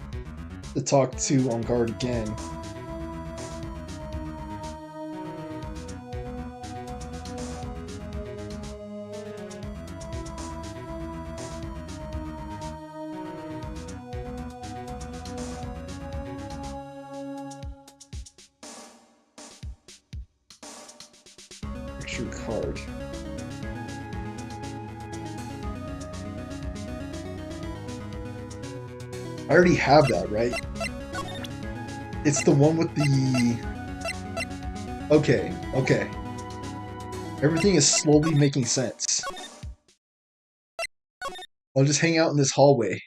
to talk to On Guard again. Picture card. I already have that, right? It's the one with the... Okay, okay. Everything is slowly making sense. I'll just hang out in this hallway.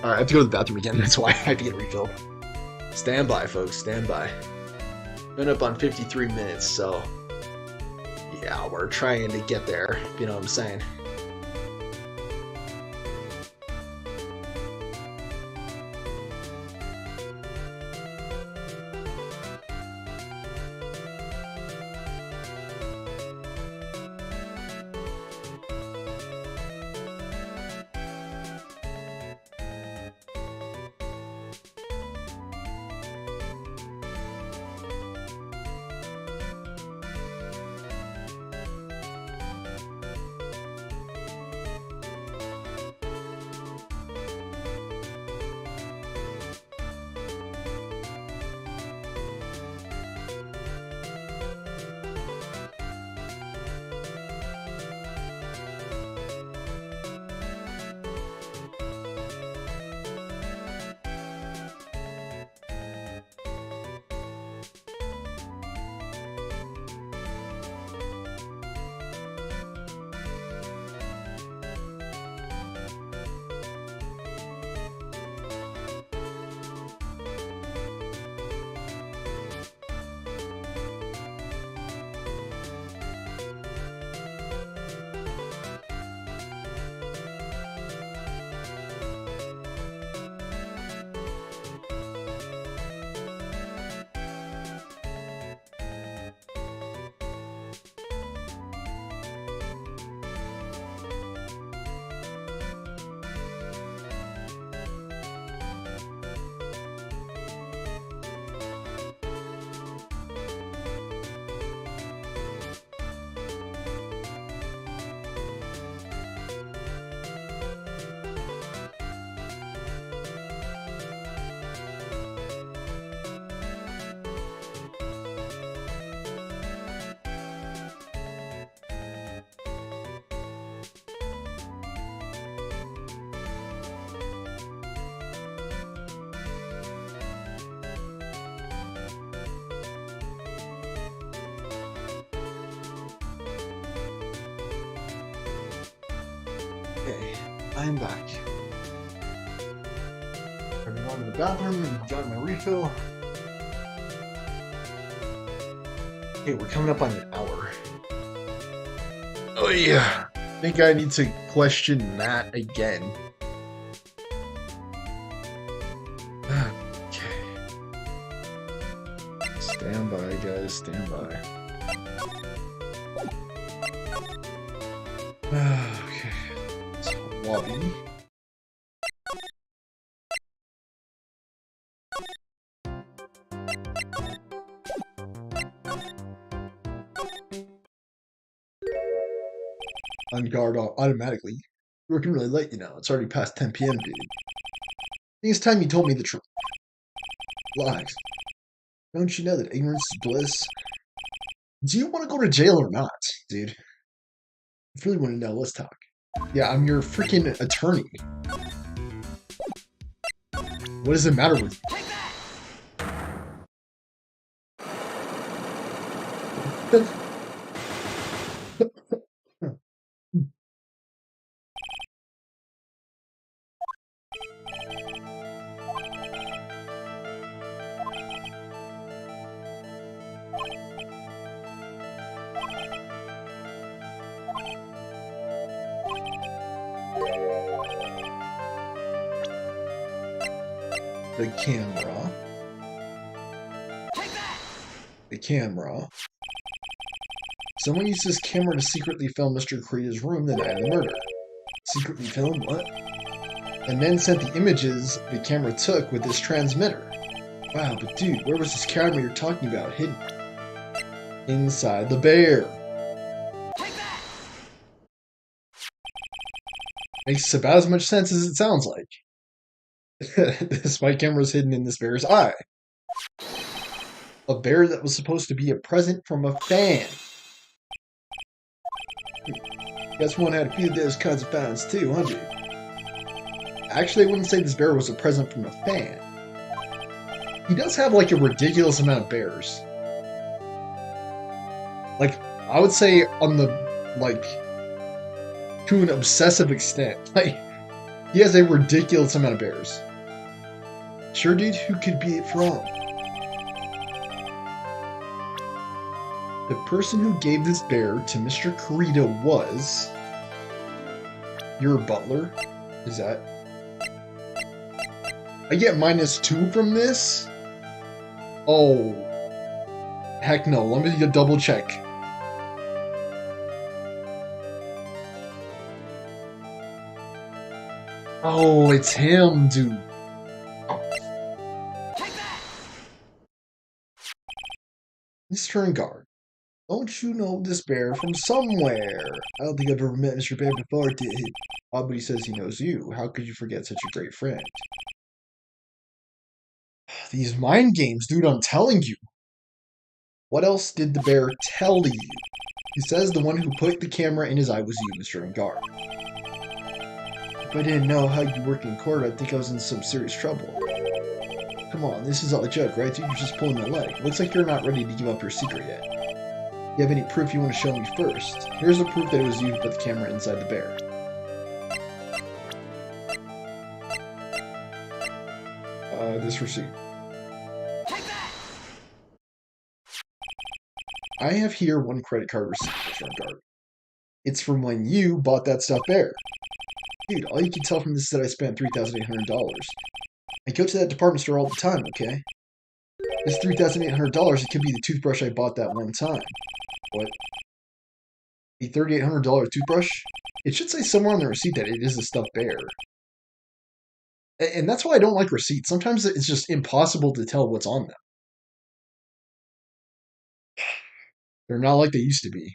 Alright, I have to go to the bathroom again, that's why I have to get refilled. Stand by, folks, stand by. Been up on 53 minutes, so... Yeah, we're trying to get there, if you know what I'm saying. I'm back. I've been going to the bathroom and got my refill. Okay, we're coming up on an hour. Oh yeah. I think I need to question that again. Okay. Stand by, guys. Stand by. Okay. So, lobby. On guard automatically. You're working really late, you know. It's already past 10 p.m., dude. I think it's time you told me the truth. Lies. Don't you know that ignorance is bliss? Do you want to go to jail or not, dude? If you really want to know, let's talk. Yeah, I'm your freaking attorney. What does it matter with you? The camera. The camera. Someone used this camera to secretly film Mr. Kurita's room the night of the murder. Secretly film what? And then sent the images the camera took with this transmitter. Wow, but dude, where was this camera you're talking about hidden? Inside the bear. Makes about as much sense as it sounds like. This spy camera is hidden in this bear's eye. A bear that was supposed to be a present from a fan. Guess one had a few of those kinds of fans too, huh, dude? Actually, I wouldn't say this bear was a present from a fan. He does have, like, a ridiculous amount of bears. Like, I would say on the, like, to an obsessive extent. Like, he has a ridiculous amount of bears. Sure, dude, who could be it from? The person who gave this bear to Mr. Kurita was... Your butler? Is that... I get -2 from this? Oh. Heck no, let me double check. Oh, it's him, dude. Mr. Guard, don't you know this bear from somewhere? I don't think I've ever met Mr. Bear before, did he? Oh, but he says he knows you. How could you forget such a great friend? These mind games, dude, I'm telling you. What else did the bear tell you? He says the one who put the camera in his eye was you, Mr. Guard. If I didn't know how you work in court, I'd think I was in some serious trouble. Come on, this is all a joke, right? Dude, you're just pulling my leg. Looks like you're not ready to give up your secret yet. You have any proof you want to show me first? Here's the proof that it was you who put the camera inside the bear. This receipt. I have here one credit card receipt, Mr. Guard. It's from when you bought that stuffed bear. Dude, all you can tell from this is that I spent $3,800. I go to that department store all the time, okay? This $3,800, it could be the toothbrush I bought that one time. What? A $3,800 toothbrush? It should say somewhere on the receipt that it is a stuffed bear. And that's why I don't like receipts. Sometimes it's just impossible to tell what's on them. They're not like they used to be.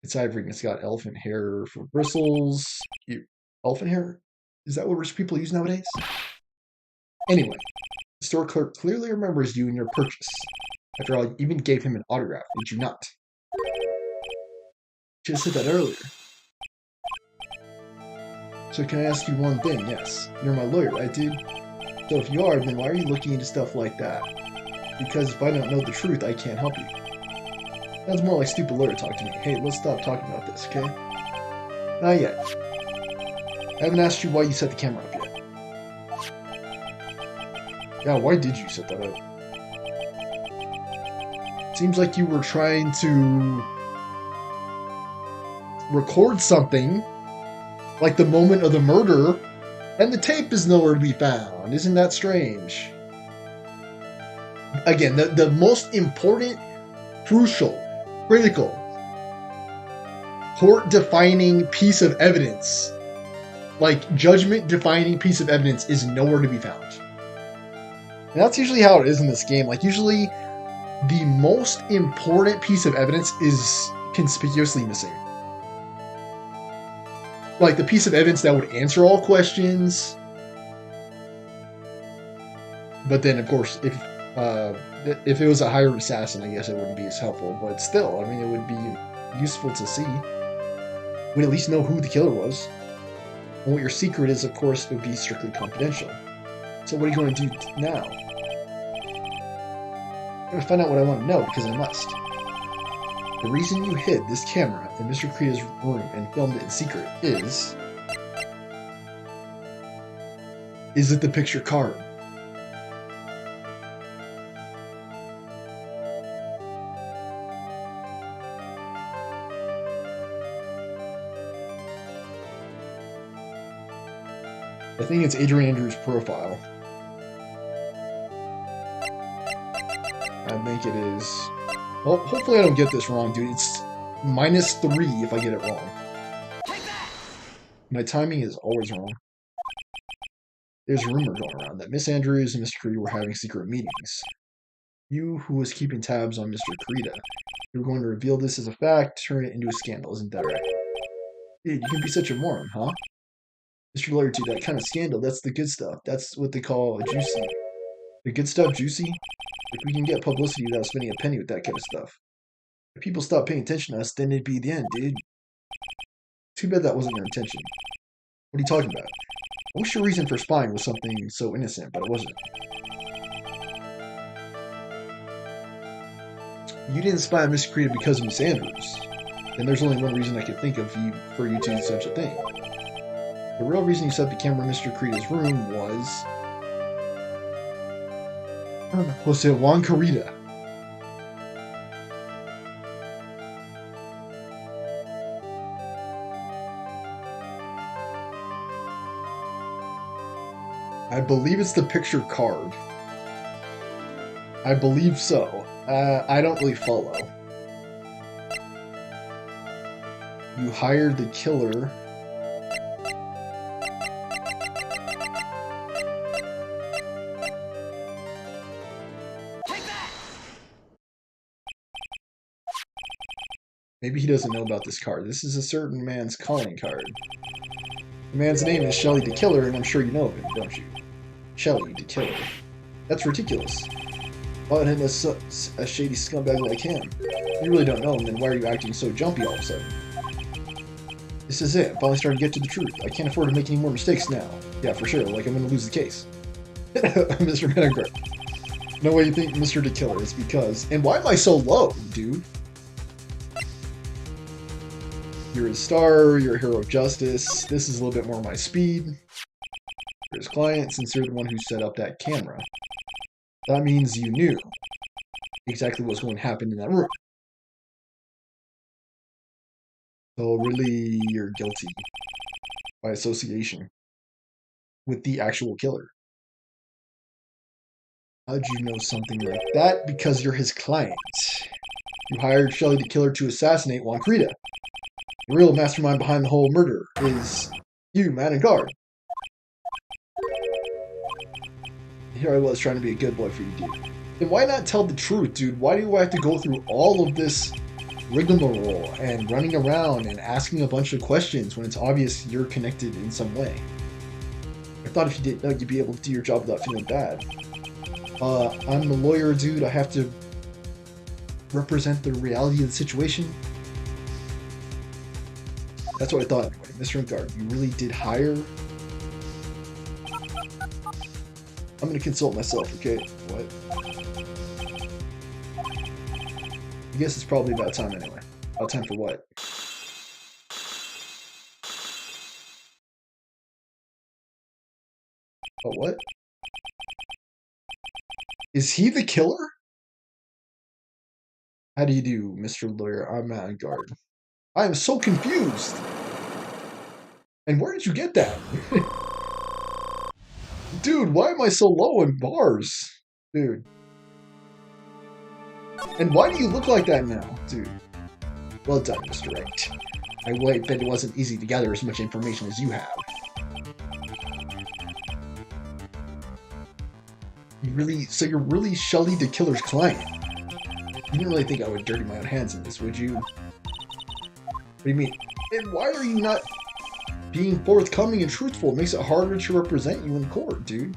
It's ivory and it's got elephant hair for bristles. Elephant hair? Is that what rich people use nowadays? Anyway, the store clerk clearly remembers you and your purchase. After all, you even gave him an autograph, did you not? Should have said that earlier. So can I ask you one thing? Yes. You're my lawyer, right, dude? So if you are, then why are you looking into stuff like that? Because if I don't know the truth, I can't help you. Sounds more like stupid lawyer talk to me. Hey, let's stop talking about this, okay? Not yet. I haven't asked you why you set the camera up yet. Yeah, why did you set that up? Seems like you were trying to record something, like the moment of the murder, and the tape is nowhere to be found. Isn't that strange? Again, the most important, crucial, critical, court-defining piece of evidence, like judgment-defining piece of evidence, is nowhere to be found. And that's usually how it is in this game. Like, usually the most important piece of evidence is conspicuously missing. Like, the piece of evidence that would answer all questions. But then, of course, if it was a hired assassin, I guess it wouldn't be as helpful. But still, I mean, it would be useful to see. We'd at least know who the killer was. And what your secret is, of course, would be strictly confidential. So what are you going to do now? I'm going to find out what I want to know, because I must. The reason you hid this camera in Mr. Kreeda's room and filmed it in secret is it the picture card? I think it's Adrian Andrews' profile. I think it is. Well, hopefully I don't get this wrong, dude. It's -3 if I get it wrong. My timing is always wrong. There's a rumor going around that Miss Andrews and Mr. Kreeda were having secret meetings. You, who was keeping tabs on Mr. Kreeda, you were going to reveal this as a fact, turn it into a scandal, isn't that right? Dude, you can be such a moron, huh? Mr. Lawyer, dude, that kind of scandal, that's the good stuff. That's what they call a juicy. The good stuff juicy? Like, we can get publicity without spending a penny with that kind of stuff. If people stop paying attention to us, then it'd be the end, dude. Too bad that wasn't your intention. What are you talking about? I wish your reason for spying was something so innocent, but it wasn't. You didn't spy on Miss Kreeda because of Miss Andrews. And there's only one reason I could think of for you to do such a thing. The real reason you set the camera in Mr. Kreeda's room was it Juan Kreeda? I believe it's the picture card. I believe so. I don't really follow. You hired the killer. Maybe he doesn't know about this card. This is a certain man's calling card. The man's name is Shelly the Killer, and I'm sure you know of him, don't you? Shelly the Killer. That's ridiculous. Why would a shady scumbag like him? You really don't know him, then why are you acting so jumpy all of a sudden? This is it. I'm finally starting to get to the truth. I can't afford to make any more mistakes now. Yeah, for sure. Like, I'm going to lose the case. Mr. Manninger. No way you think Mr. the Killer is because... And why am I so low, dude? You're a star, you're a hero of justice. This is a little bit more my speed. You're his client, since you're the one who set up that camera. That means you knew exactly what's going to happen in that room. So really, you're guilty by association with the actual killer. How'd you know something like that? Because you're his client. You hired Shelly the Killer to assassinate Juan Kreeda. The real mastermind behind the whole murder is you, Manninger. Here I was trying to be a good boy for you, dude. Then why not tell the truth, dude? Why do I have to go through all of this rigmarole and running around and asking a bunch of questions when it's obvious you're connected in some way? I thought if you didn't know, you'd be able to do your job without feeling bad. I'm the lawyer, dude. I have to represent the reality of the situation. That's what I thought anyway. Mr. Manninger, you really did hire? I'm gonna consult myself, okay? What? I guess it's probably about time anyway. About time for what? Oh, what? Is he the killer? How do you do, Mr. Lawyer? I'm Matt Guard. I am so confused. And where did you get that? Dude, why am I so low in bars? Dude. And why do you look like that now, dude? Well done, Mr. Wright. I bet it wasn't easy to gather as much information as you have. So you're really Shelly the Killer's client? You didn't really think I would dirty my own hands in this, would you? What do you mean? And why are you not being forthcoming and truthful? It makes it harder to represent you in court, dude.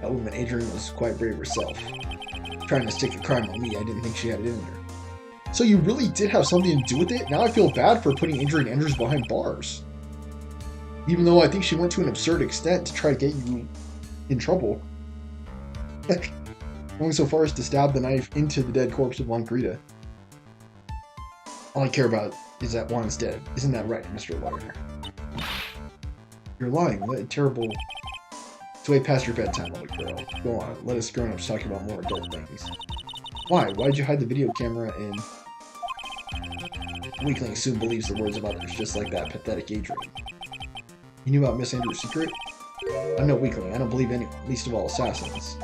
That woman, Adrian, was quite brave herself. Trying to stick the crime on me, I didn't think she had it in her. So you really did have something to do with it? Now I feel bad for putting Adrian Andrews behind bars. Even though I think she went to an absurd extent to try to get you in trouble. Going so far as to stab the knife into the dead corpse of Juan Garita. All I care about is that Juan's dead. Isn't that right, Mr. Wagner? You're lying. What a terrible... It's way past your bedtime, little girl. Go on, let us grown-ups talk about more adult things. Why? Why'd you hide the video camera and... Weakling soon believes the words of others, just like that pathetic Adrian. You knew about Miss Andrews' secret? I'm no weakling. I don't believe anyone, least of all assassins.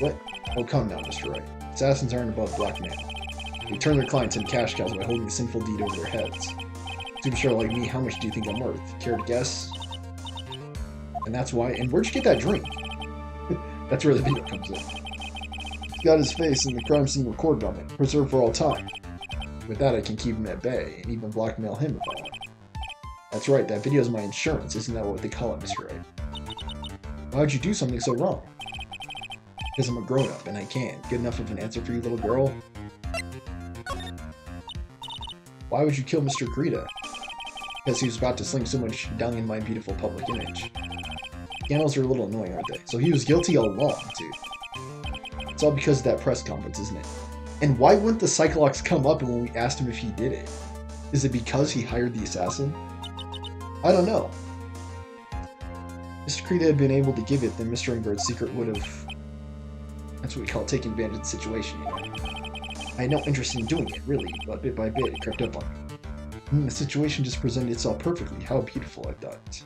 What? Oh, come now, Mr. Wright. Assassins aren't above blackmail. They turn their clients into cash cows by holding the sinful deed over their heads. Superstar like me, how much do you think I'm worth? Care to guess? And that's why... And where'd you get that drink? That's where the video comes in. He's got his face and the crime scene recorded on it, preserved for all time. With that, I can keep him at bay, and even blackmail him if I want. That's right, that video's my insurance. Isn't that what they call it, Mr. Wright? Why would you do something so wrong? Because I'm a grown-up, and I can't. Good enough of an answer for you, little girl? Why would you kill Mr. Garita? Because he was about to sling so much dung in my beautiful public image. Scandals are a little annoying, aren't they? So he was guilty all along, dude. It's all because of that press conference, isn't it? And why wouldn't the Cyclops come up when we asked him if he did it? Is it because he hired the assassin? I don't know. If Mr. Garita had been able to give it, then Mr. Ingard's secret would have... That's what we call taking advantage of the situation, you know? I had no interest in doing it, really, but bit by bit it crept up on me. The situation just presented itself perfectly. How beautiful, I thought.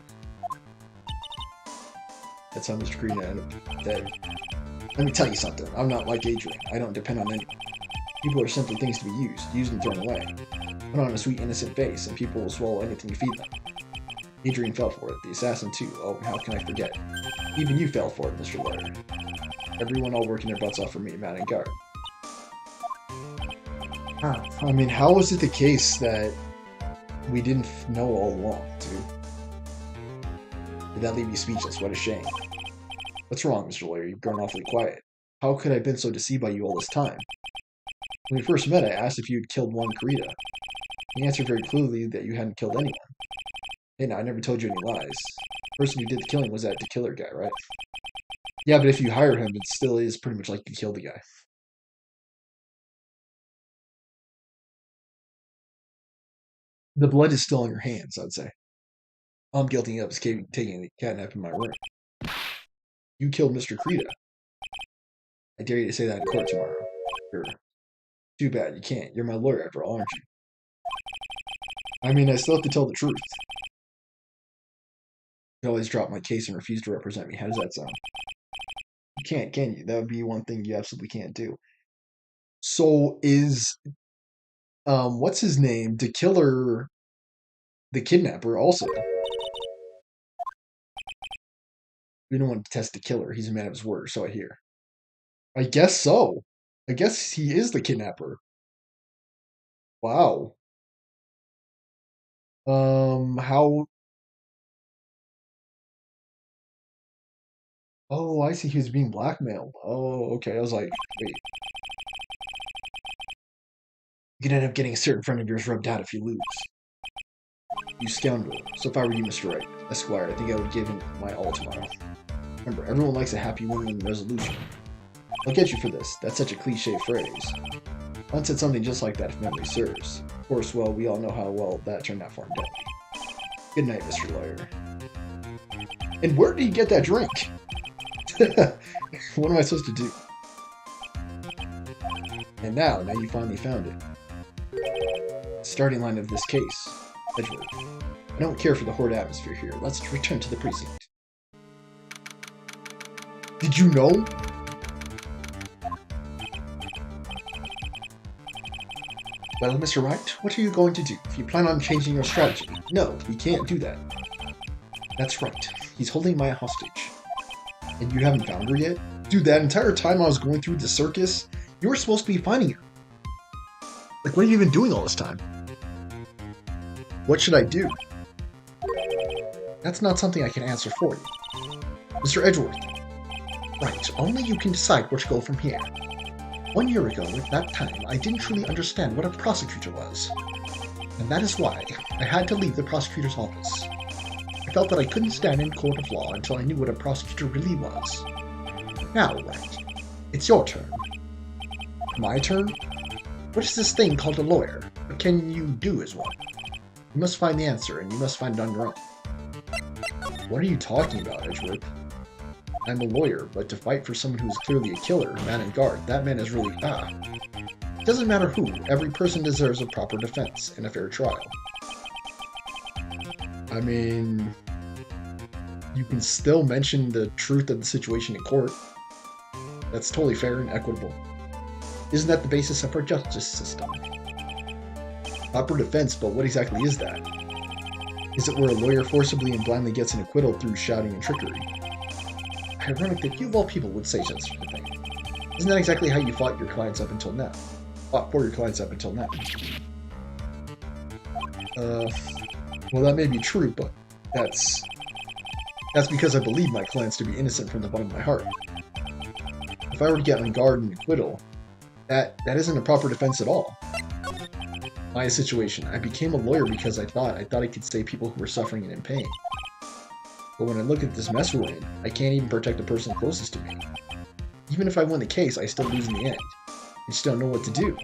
That's how Mr. Garita ended up dead. Let me tell you something. I'm not like Adrian. I don't depend on anyone. People are simply things to be used and thrown away. Put on a sweet, innocent face, and people will swallow anything you feed them. Adrian fell for it. The assassin, too. Oh, how can I forget? Even you fell for it, Mr. Lawyer. Everyone all working their butts off for me, Matt and Guard. I mean, how was it the case that we didn't know all along, dude? Did that leave you speechless? What a shame. What's wrong, Mr. Lawyer? You've grown awfully quiet. How could I have been so deceived by you all this time? When we first met, I asked if you had killed Juan Garita. You answered very clearly that you hadn't killed anyone. Hey, now, I never told you any lies. The person who did the killing was that the killer guy, right? Yeah, but if you hire him, it still is pretty much like you killed the guy. The blood is still on your hands, I'd say. I'm guilty of taking a catnap in my room. You killed Mr. Garita. I dare you to say that in court tomorrow. Sure. Too bad, you can't. You're my lawyer after all, aren't you? I mean, I still have to tell the truth. You always drop my case and refuse to represent me. How does that sound? You can't, can you? That would be one thing you absolutely can't do. So is, what's his name? The killer, the kidnapper also? We don't want to test the killer. He's a man of his word, so I hear. I guess so. I guess he is the kidnapper. Wow. How... Oh, I see. He was being blackmailed. Oh, okay. I was like, wait. You could end up getting a certain friend of yours rubbed out if you lose. You scoundrel. So if I were you, Mr. Wright, Esquire, I think I would give him my all tomorrow. Remember, everyone likes a happy win-win resolution. I'll get you for this. That's such a cliche phrase. Hunt said something just like that, if memory serves. Of course, well, we all know how well that turned out for him, don't we? Good night, Mr. Lawyer. And where did he get that drink? What am I supposed to do? And now you finally found it. Starting line of this case. Edgeworth. I don't care for the horde atmosphere here. Let's return to the precinct. Did you know? Well, Mr. Wright, what are you going to do if you plan on changing your strategy? No, you can't do that. That's right. He's holding Maya hostage. And you haven't found her yet? Dude, that entire time I was going through the circus, you were supposed to be finding her. Like, what are you even doing all this time? What should I do? That's not something I can answer for you. Mr. Edgeworth. Right, only you can decide where to go from here. 1 year ago, at that time, I didn't truly understand what a prosecutor was. And that is why I had to leave the prosecutor's office. I felt that I couldn't stand in court of law until I knew what a prosecutor really was. Now, Wright, it's your turn. My turn? What is this thing called a lawyer? What can you do as one? You must find the answer, and you must find it on your own. What are you talking about, Edgeworth? I'm a lawyer, but to fight for someone who's clearly a killer, man in guard, that man is really... It doesn't matter who, every person deserves a proper defense and a fair trial. I mean... You can still mention the truth of the situation in court. That's totally fair and equitable. Isn't that the basis of our justice system? Proper defense, but what exactly is that? Is it where a lawyer forcibly and blindly gets an acquittal through shouting and trickery? Ironic that you of all people would say such a thing. Isn't that exactly how you fought your clients up until now? Fought for your clients up until now. Well, that may be true, but that's because I believe my clients to be innocent from the bottom of my heart. If I were to get on guard and acquittal, that isn't a proper defense at all. My situation, I became a lawyer because I thought I could save people who were suffering and in pain. But when I look at this mess we're in, I can't even protect the person closest to me. Even if I win the case, I still lose in the end. I just don't know what to do.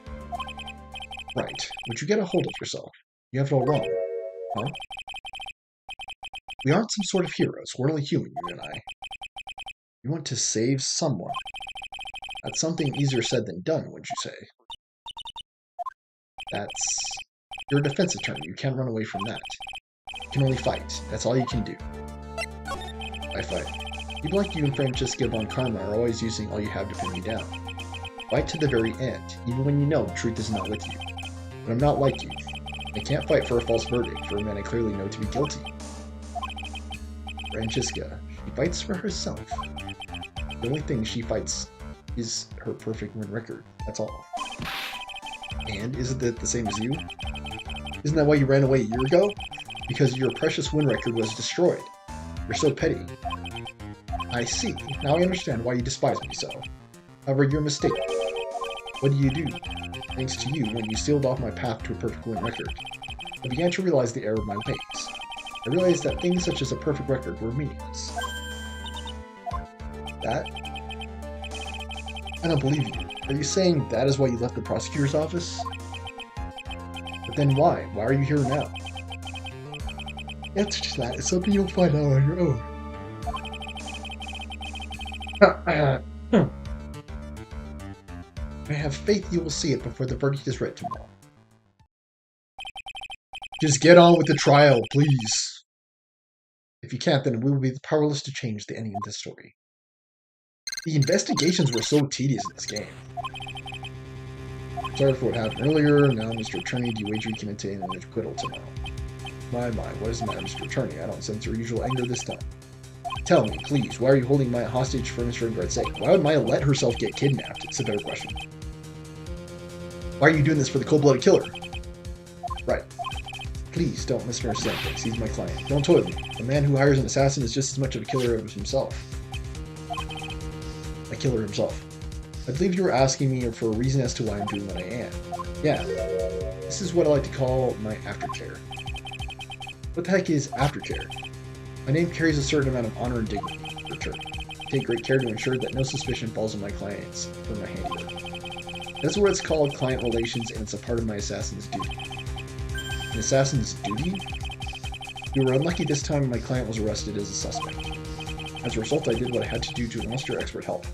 Right, would you get a hold of yourself? You have it all wrong. Huh? We aren't some sort of heroes, we're only human, you and I. You want to save someone. That's something easier said than done, wouldn't you say? You're a defense attorney, you can't run away from that. You can only fight, that's all you can do. I fight. People like you and Francesca von Karma are always using all you have to pin me down. Fight to the very end, even when you know the truth is not with you. But I'm not like you. I can't fight for a false verdict for a man I clearly know to be guilty. Francesca, she fights for herself. The only thing she fights is her perfect win record, that's all. And isn't that the same as you? Isn't that why you ran away a year ago? Because your precious win record was destroyed. You're so petty. I see. Now I understand why you despise me so. However, you're mistaken. What do you do? Thanks to you, when you sealed off my path to a perfect win record, I began to realize the error of my ways. I realized that things such as a perfect record were meaningless. That? I don't believe you. Are you saying that is why you left the prosecutor's office? But then why? Why are you here now? Answer to that is something you'll find out on your own. I have faith you will see it before the verdict is read tomorrow. Just get on with the trial, please. If you can't, then we will be powerless to change the ending of this story. The investigations were so tedious in this game. Sorry for what happened earlier. Now, Mr. Attorney, do you wager you can attain an acquittal tomorrow? My, what is the matter, Mr. Attorney? I don't sense your usual anger this time. Tell me, please, why are you holding Maya hostage for Mr. Ingrid's sake? Why would Maya let herself get kidnapped? It's a better question. Why are you doing this for the cold-blooded killer? Right. Please don't misunderstand things. He's my client. Don't toy with me. A man who hires an assassin is just as much of a killer as himself. A killer himself. I believe you were asking me for a reason as to why I'm doing what I am. Yeah. This is what I like to call my aftercare. What the heck is aftercare? My name carries a certain amount of honor and dignity. Return. I take great care to ensure that no suspicion falls on my clients for my handiwork. That's what it's called, client relations, and it's a part of my assassin's duty. An assassin's duty? We were unlucky this time and my client was arrested as a suspect. As a result, I did what I had to do to enlist your expert help.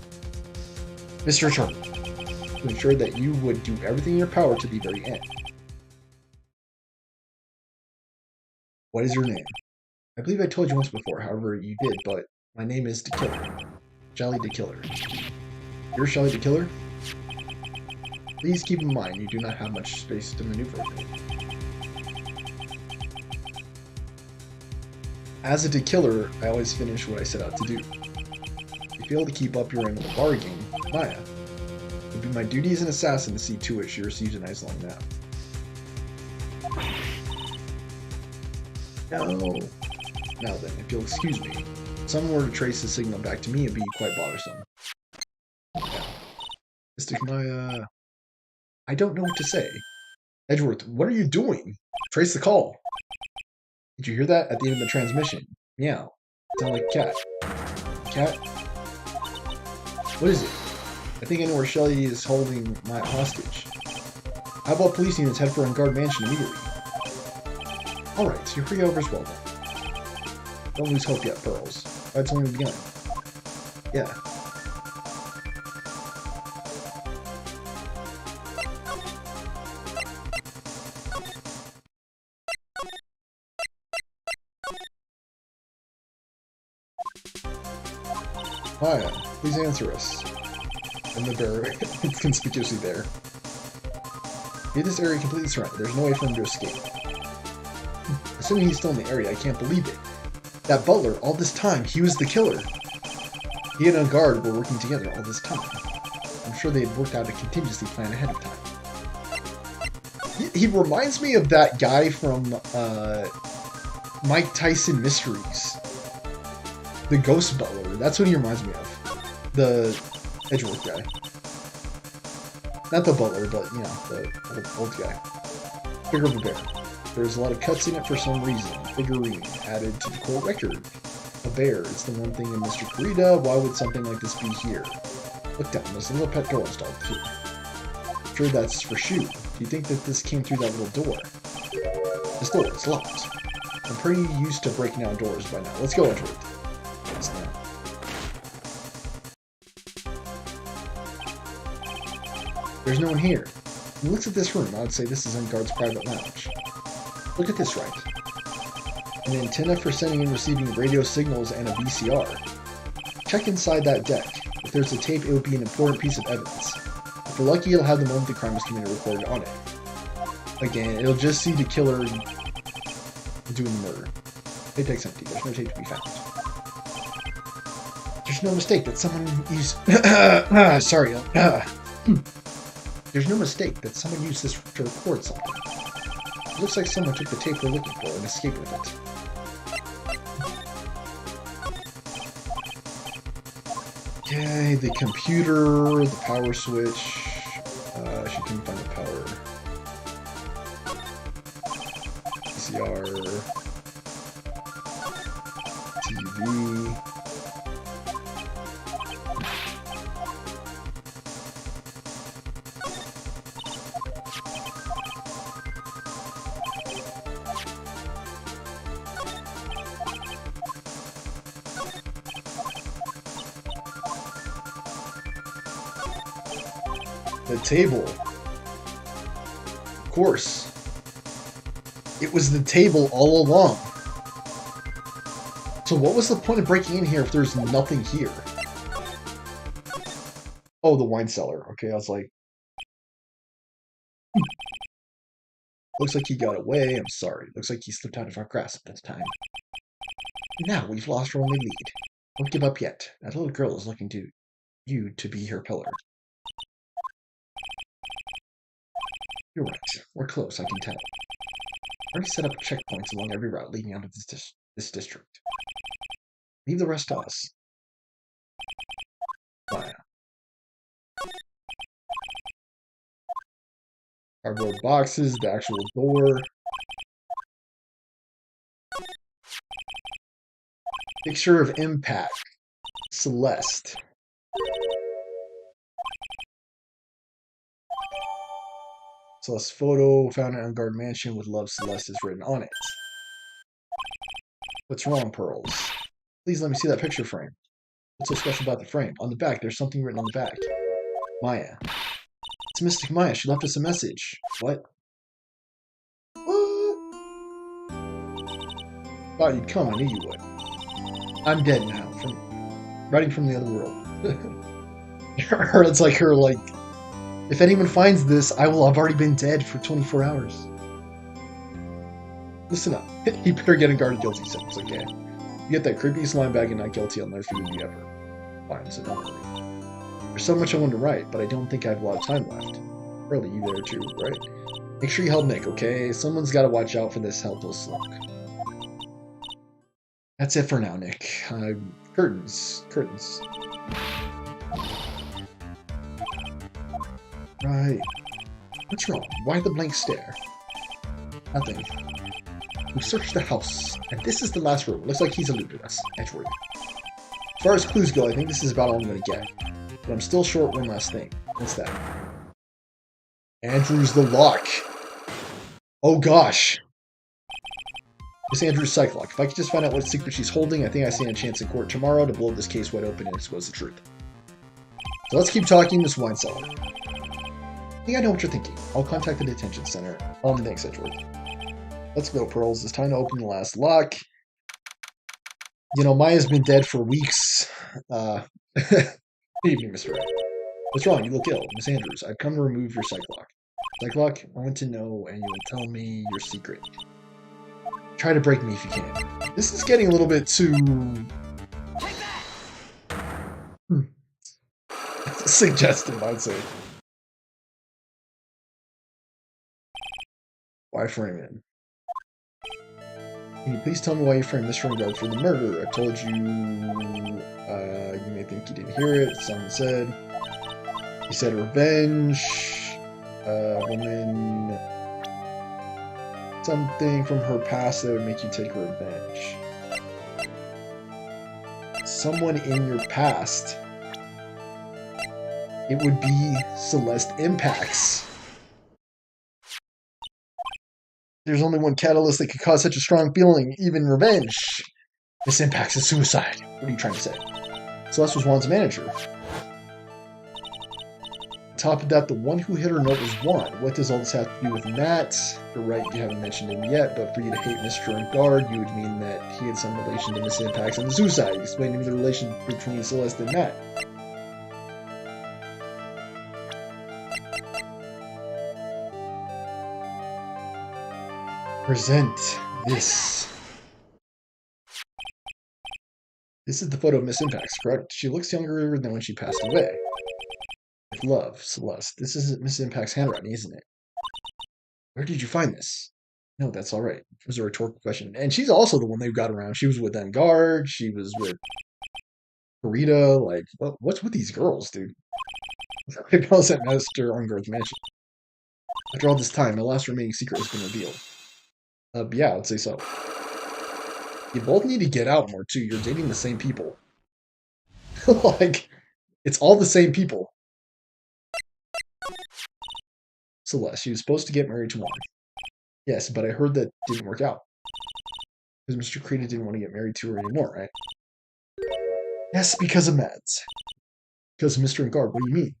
Mr. Attorney, to ensure that you would do everything in your power to the very end. What is your name? I believe I told you once before, however you did, but my name is DeKiller. Shelly DeKiller. You're Shelly DeKiller? Please keep in mind you do not have much space to maneuver in. As a DeKiller, I always finish what I set out to do. If you fail to keep up your end of the bargain, Maya, it would be my duty as an assassin to see to it she receives a nice long nap. No. Now then, if you'll excuse me, if someone were to trace the signal back to me, it'd be quite bothersome. Mystic Maya... I don't know what to say. Edgeworth, what are you doing? Trace the call. Did you hear that? At the end of the transmission. Meow. Sound like a cat. Cat? What is it? I think I know where Shelly is holding my hostage. How about police units head for Enguarde Mansion immediately? Alright, so you're free over as well then. Don't lose hope yet, Pearls. That's only begun. Yeah. Maya, please answer us. And the bear is conspicuously there. Leave this area completely surrounded. There's no way for him to escape. Assuming he's still in the area, I can't believe it. That butler, all this time, he was the killer. He and Enguarde were working together all this time. I'm sure they had worked out a contingency plan ahead of time. He reminds me of that guy from Mike Tyson Mysteries. The Ghost Butler. That's what he reminds me of. The Edgeworth guy. Not the butler, but, you know, the old guy. Figure of a bear. There's a lot of cuts in it for some reason. Figurine added to the core record. A bear. It's the one thing in Mr. Kurita. Why would something like this be here? Look down. There's a little pet door installed too. I'm sure that's for Shu. Do you think that this came through that little door? This door is locked. I'm pretty used to breaking down doors by now. Let's go into it. Yes, now. There's no one here. When he looks at this room, I would say this is Enguarde's private lounge. Look at this, right? An antenna for sending and receiving radio signals and a VCR. Check inside that deck. If there's a tape, it would be an important piece of evidence. If we're lucky, it'll have the moment the crime was committed recorded on it. Again, it'll just see the killer doing the murder. Tape deck's empty. There's no tape to be found. There's no mistake that someone used... Sorry. There's no mistake that someone used this to record something. It looks like someone took the tape we're looking for and escaped with it. Okay, the computer, the power switch. She couldn't find the power. VCR. TV. The table. Of course. It was the table all along. So what was the point of breaking in here if there's nothing here? Oh, the wine cellar. Okay, I was like... Looks like he got away. I'm sorry. Looks like he slipped out of our grasp this time. Now we've lost our only lead. Don't give up yet. That little girl is looking to you to be her pillar. You're right. We're close, I can tell. I already set up checkpoints along every route leading out of this district. Leave the rest to us. Maya. Cardboard boxes, the actual door. Picture of impact. Celeste. Celeste's photo found in Unguard Mansion with Love Celeste is written on it. What's wrong, Pearls? Please let me see that picture frame. What's so special about the frame? On the back, there's something written on the back. Maya. It's Mystic Maya. She left us a message. What? What? Thought you'd come. I knew you would. I'm dead now. Writing from the other world. Or it's like her, like, if anyone finds this, I will have already been dead for 24 hours. Listen up. You better get a guarded guilty sentence, okay? You get that creepy slime bag and not guilty, I'll never forgive you ever. Fine, so don't worry. There's so much I want to write, but I don't think I have a lot of time left. Early, you there too, right? Make sure you help Nick, okay? Someone's got to watch out for this helpless slunk. That's it for now, Nick. Curtains. Curtains. Right. What's wrong? Why the blank stare? Nothing. We've searched the house, and this is the last room. Looks like he's eluded us. Edgeworth. As far as clues go, I think this is about all I'm going to get. But I'm still short one last thing. What's that? Andrew's the lock. Oh gosh. Miss Andrew's psych lock. If I could just find out what secret she's holding, I think I stand a chance in court tomorrow to blow this case wide open and expose the truth. So let's keep talking this wine cellar. I think I know what you're thinking. I'll contact the detention center. Thanks, Edgeworth. Let's go, Pearls. It's time to open the last lock. You know, Maya's been dead for weeks. Good evening, Mr. Ed. What's wrong? You look ill. Miss Andrews, I've come to remove your psych lock. Psych lock? I want to know, and you will tell me your secret. Try to break me if you can. This is getting a little bit too... suggestive, I'd say. Why frame him? Can you please tell me why you framed Mr. Unguard for the murder? I told you, you may think you didn't hear it. Someone said. You said revenge. Woman. Something from her past that would make you take revenge. Someone in your past. It would be Celeste Impax. There's only one catalyst that could cause such a strong feeling, even revenge. This Impax is suicide. What are you trying to say? Celeste was Juan's manager. On top of that, the one who hit her note was Juan. What does all this have to do with Matt? You're right, you haven't mentioned him yet, but for you to hate Mr. Unguard, you would mean that he had some relation to Miss Impax and the suicide. Explain to me the relation between Celeste and Matt. Present this. This is the photo of Miss Impax, correct? She looks younger than when she passed away. With love, Celeste. This is Miss Impax's handwriting, isn't it? Where did you find this? No, that's all right. It was a rhetorical question. And she's also the one they got around. She was with Unguard. She was with Kurita. Like, what's with these girls, dude? It calls at Master Unguard's mansion. After all this time, the last remaining secret has been revealed. Yeah, I'd say so. You both need to get out more, too. You're dating the same people. Like, it's all the same people. Celeste, she was supposed to get married to Juan. Yes, but I heard that didn't work out. Because Mr. Kurita didn't want to get married to her anymore, right? Yes, because of Mads. Because of Mr. Unguard, what do you mean?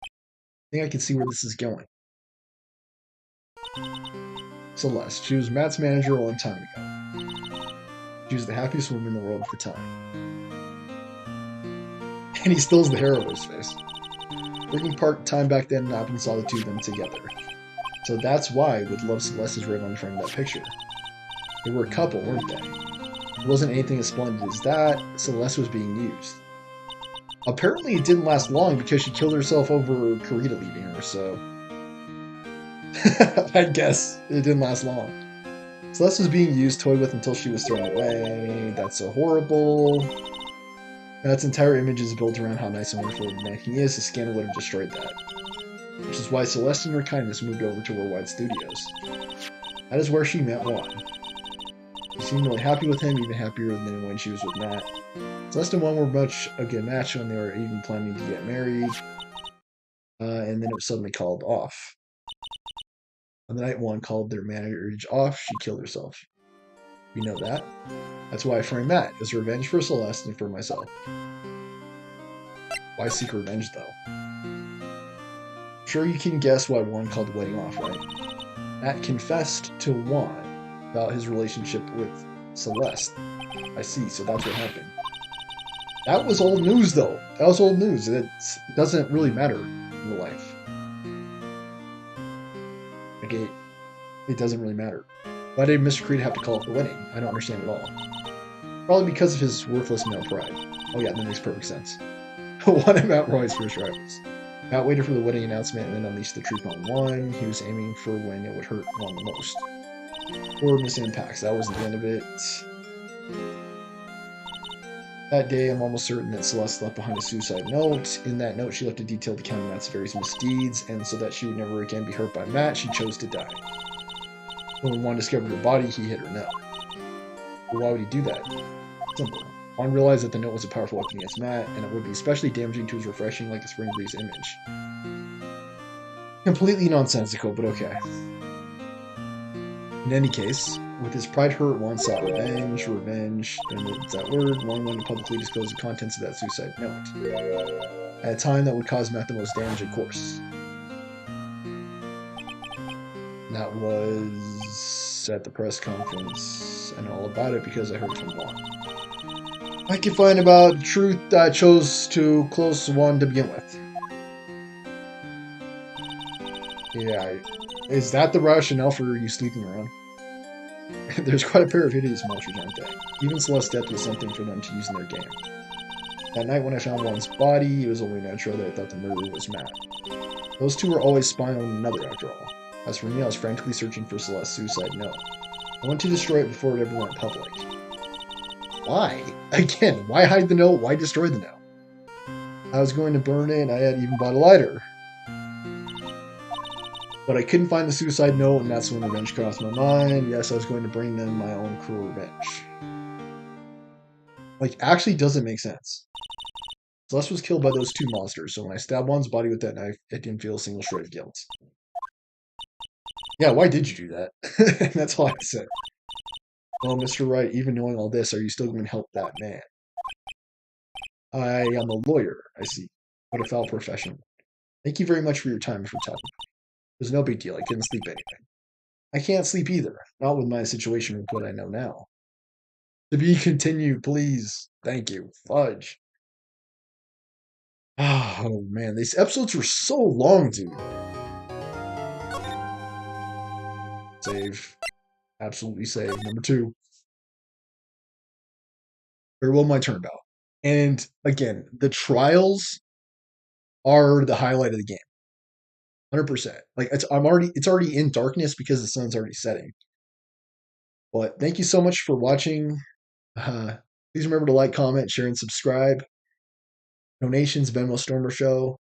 I think I can see where this is going. Celeste, she was Matt's manager a long time ago. She was the happiest woman in the world at the time. And he still has the hair over his face. Working part-time back then, and Abin saw the two of them together. So that's why with Love Celeste is right on the front of that picture. They were a couple, weren't they? It wasn't anything as splendid as that. Celeste was being used. Apparently it didn't last long because she killed herself over Kurita leaving her, so... I guess it didn't last long. Celeste was being used, toyed with until she was thrown away. That's so horrible. Matt's entire image is built around how nice and wonderful of a man he is. His scandal would have destroyed that. Which is why Celeste and her kindness moved over to Worldwide Studios. That is where she met Juan. She seemed really happy with him, even happier than when she was with Matt. Celeste and Juan were much a good match when they were even planning to get married. And then it was suddenly called off. On the night Juan called their marriage off, she killed herself. We know that. That's why I framed Matt, as revenge for Celeste and for myself. Why seek revenge, though? Sure, you can guess why Juan called the wedding off, right? Matt confessed to Juan about his relationship with Celeste. I see, so that's what happened. That was old news, though. That was old news. It doesn't really matter in real life. Like, it doesn't really matter. Why did Mr. Creed have to call it the wedding? I don't understand at all. Probably because of his worthless male pride. Oh yeah, that makes perfect sense. One of Matt Roy's first rivals. Matt waited for the wedding announcement and then unleashed the truth on Juan. He was aiming for when it would hurt Juan the most. Or Miss Impacts. That wasn't the end of it. That day, I'm almost certain that Celeste left behind a suicide note. In that note, she left a detailed account of Matt's various misdeeds, and so that she would never again be hurt by Matt, she chose to die. When Juan discovered her body, he hit her now. But why would he do that? Simple. Juan realized that the note was a powerful weapon against Matt, and it would be especially damaging to his refreshing like a spring breeze image. Completely nonsensical, but okay. In any case, with his pride hurt, Juan sought revenge, and it's that word, Juan wanted to publicly disclose the contents of that suicide note. At a time that would cause Matt the most damage, of course. And that was at the press conference. I know all about it because I heard from Juan. I can find about the truth I chose to close Juan to begin with. Yeah, is that the rationale for you sleeping around? There's quite a pair of hideous monsters, aren't they? Even Celeste's death was something for them to use in their game. That night when I found Juan's body, it was only natural that I thought the murderer was Matt. Those two were always spying on one another, after all. As for me, I was frantically searching for Celeste's suicide note. I wanted to destroy it before it ever went public. Why? Again, why hide the note? Why destroy the note? I was going to burn it, I had even bought a lighter. But I couldn't find the suicide note, and that's when revenge crossed my mind. Yes, I was going to bring them my own cruel revenge. Like, actually doesn't make sense. Celeste was killed by those two monsters, so when I stabbed Juan's body with that knife, I didn't feel a single shred of guilt. Yeah, why did you do that? That's all I have to say. Well, Mr. Wright, even knowing all this, are you still going to help that man? I am a lawyer, I see. What a foul profession. Thank you very much for your time for talking. It was no big deal. I couldn't sleep anyway. I can't sleep either. Not with my situation with what I know now. To be continued, please. Thank you. Fudge. Oh, man. These episodes were so long, dude. Save. Absolutely save. Number 2. Farewell, my turnabout. And again, the trials are the highlight of the game. 100%. Like it's already in darkness because the sun's already setting. But thank you so much for watching. Please remember to like, comment, share, and subscribe. Donations, Venmo Stormer Show.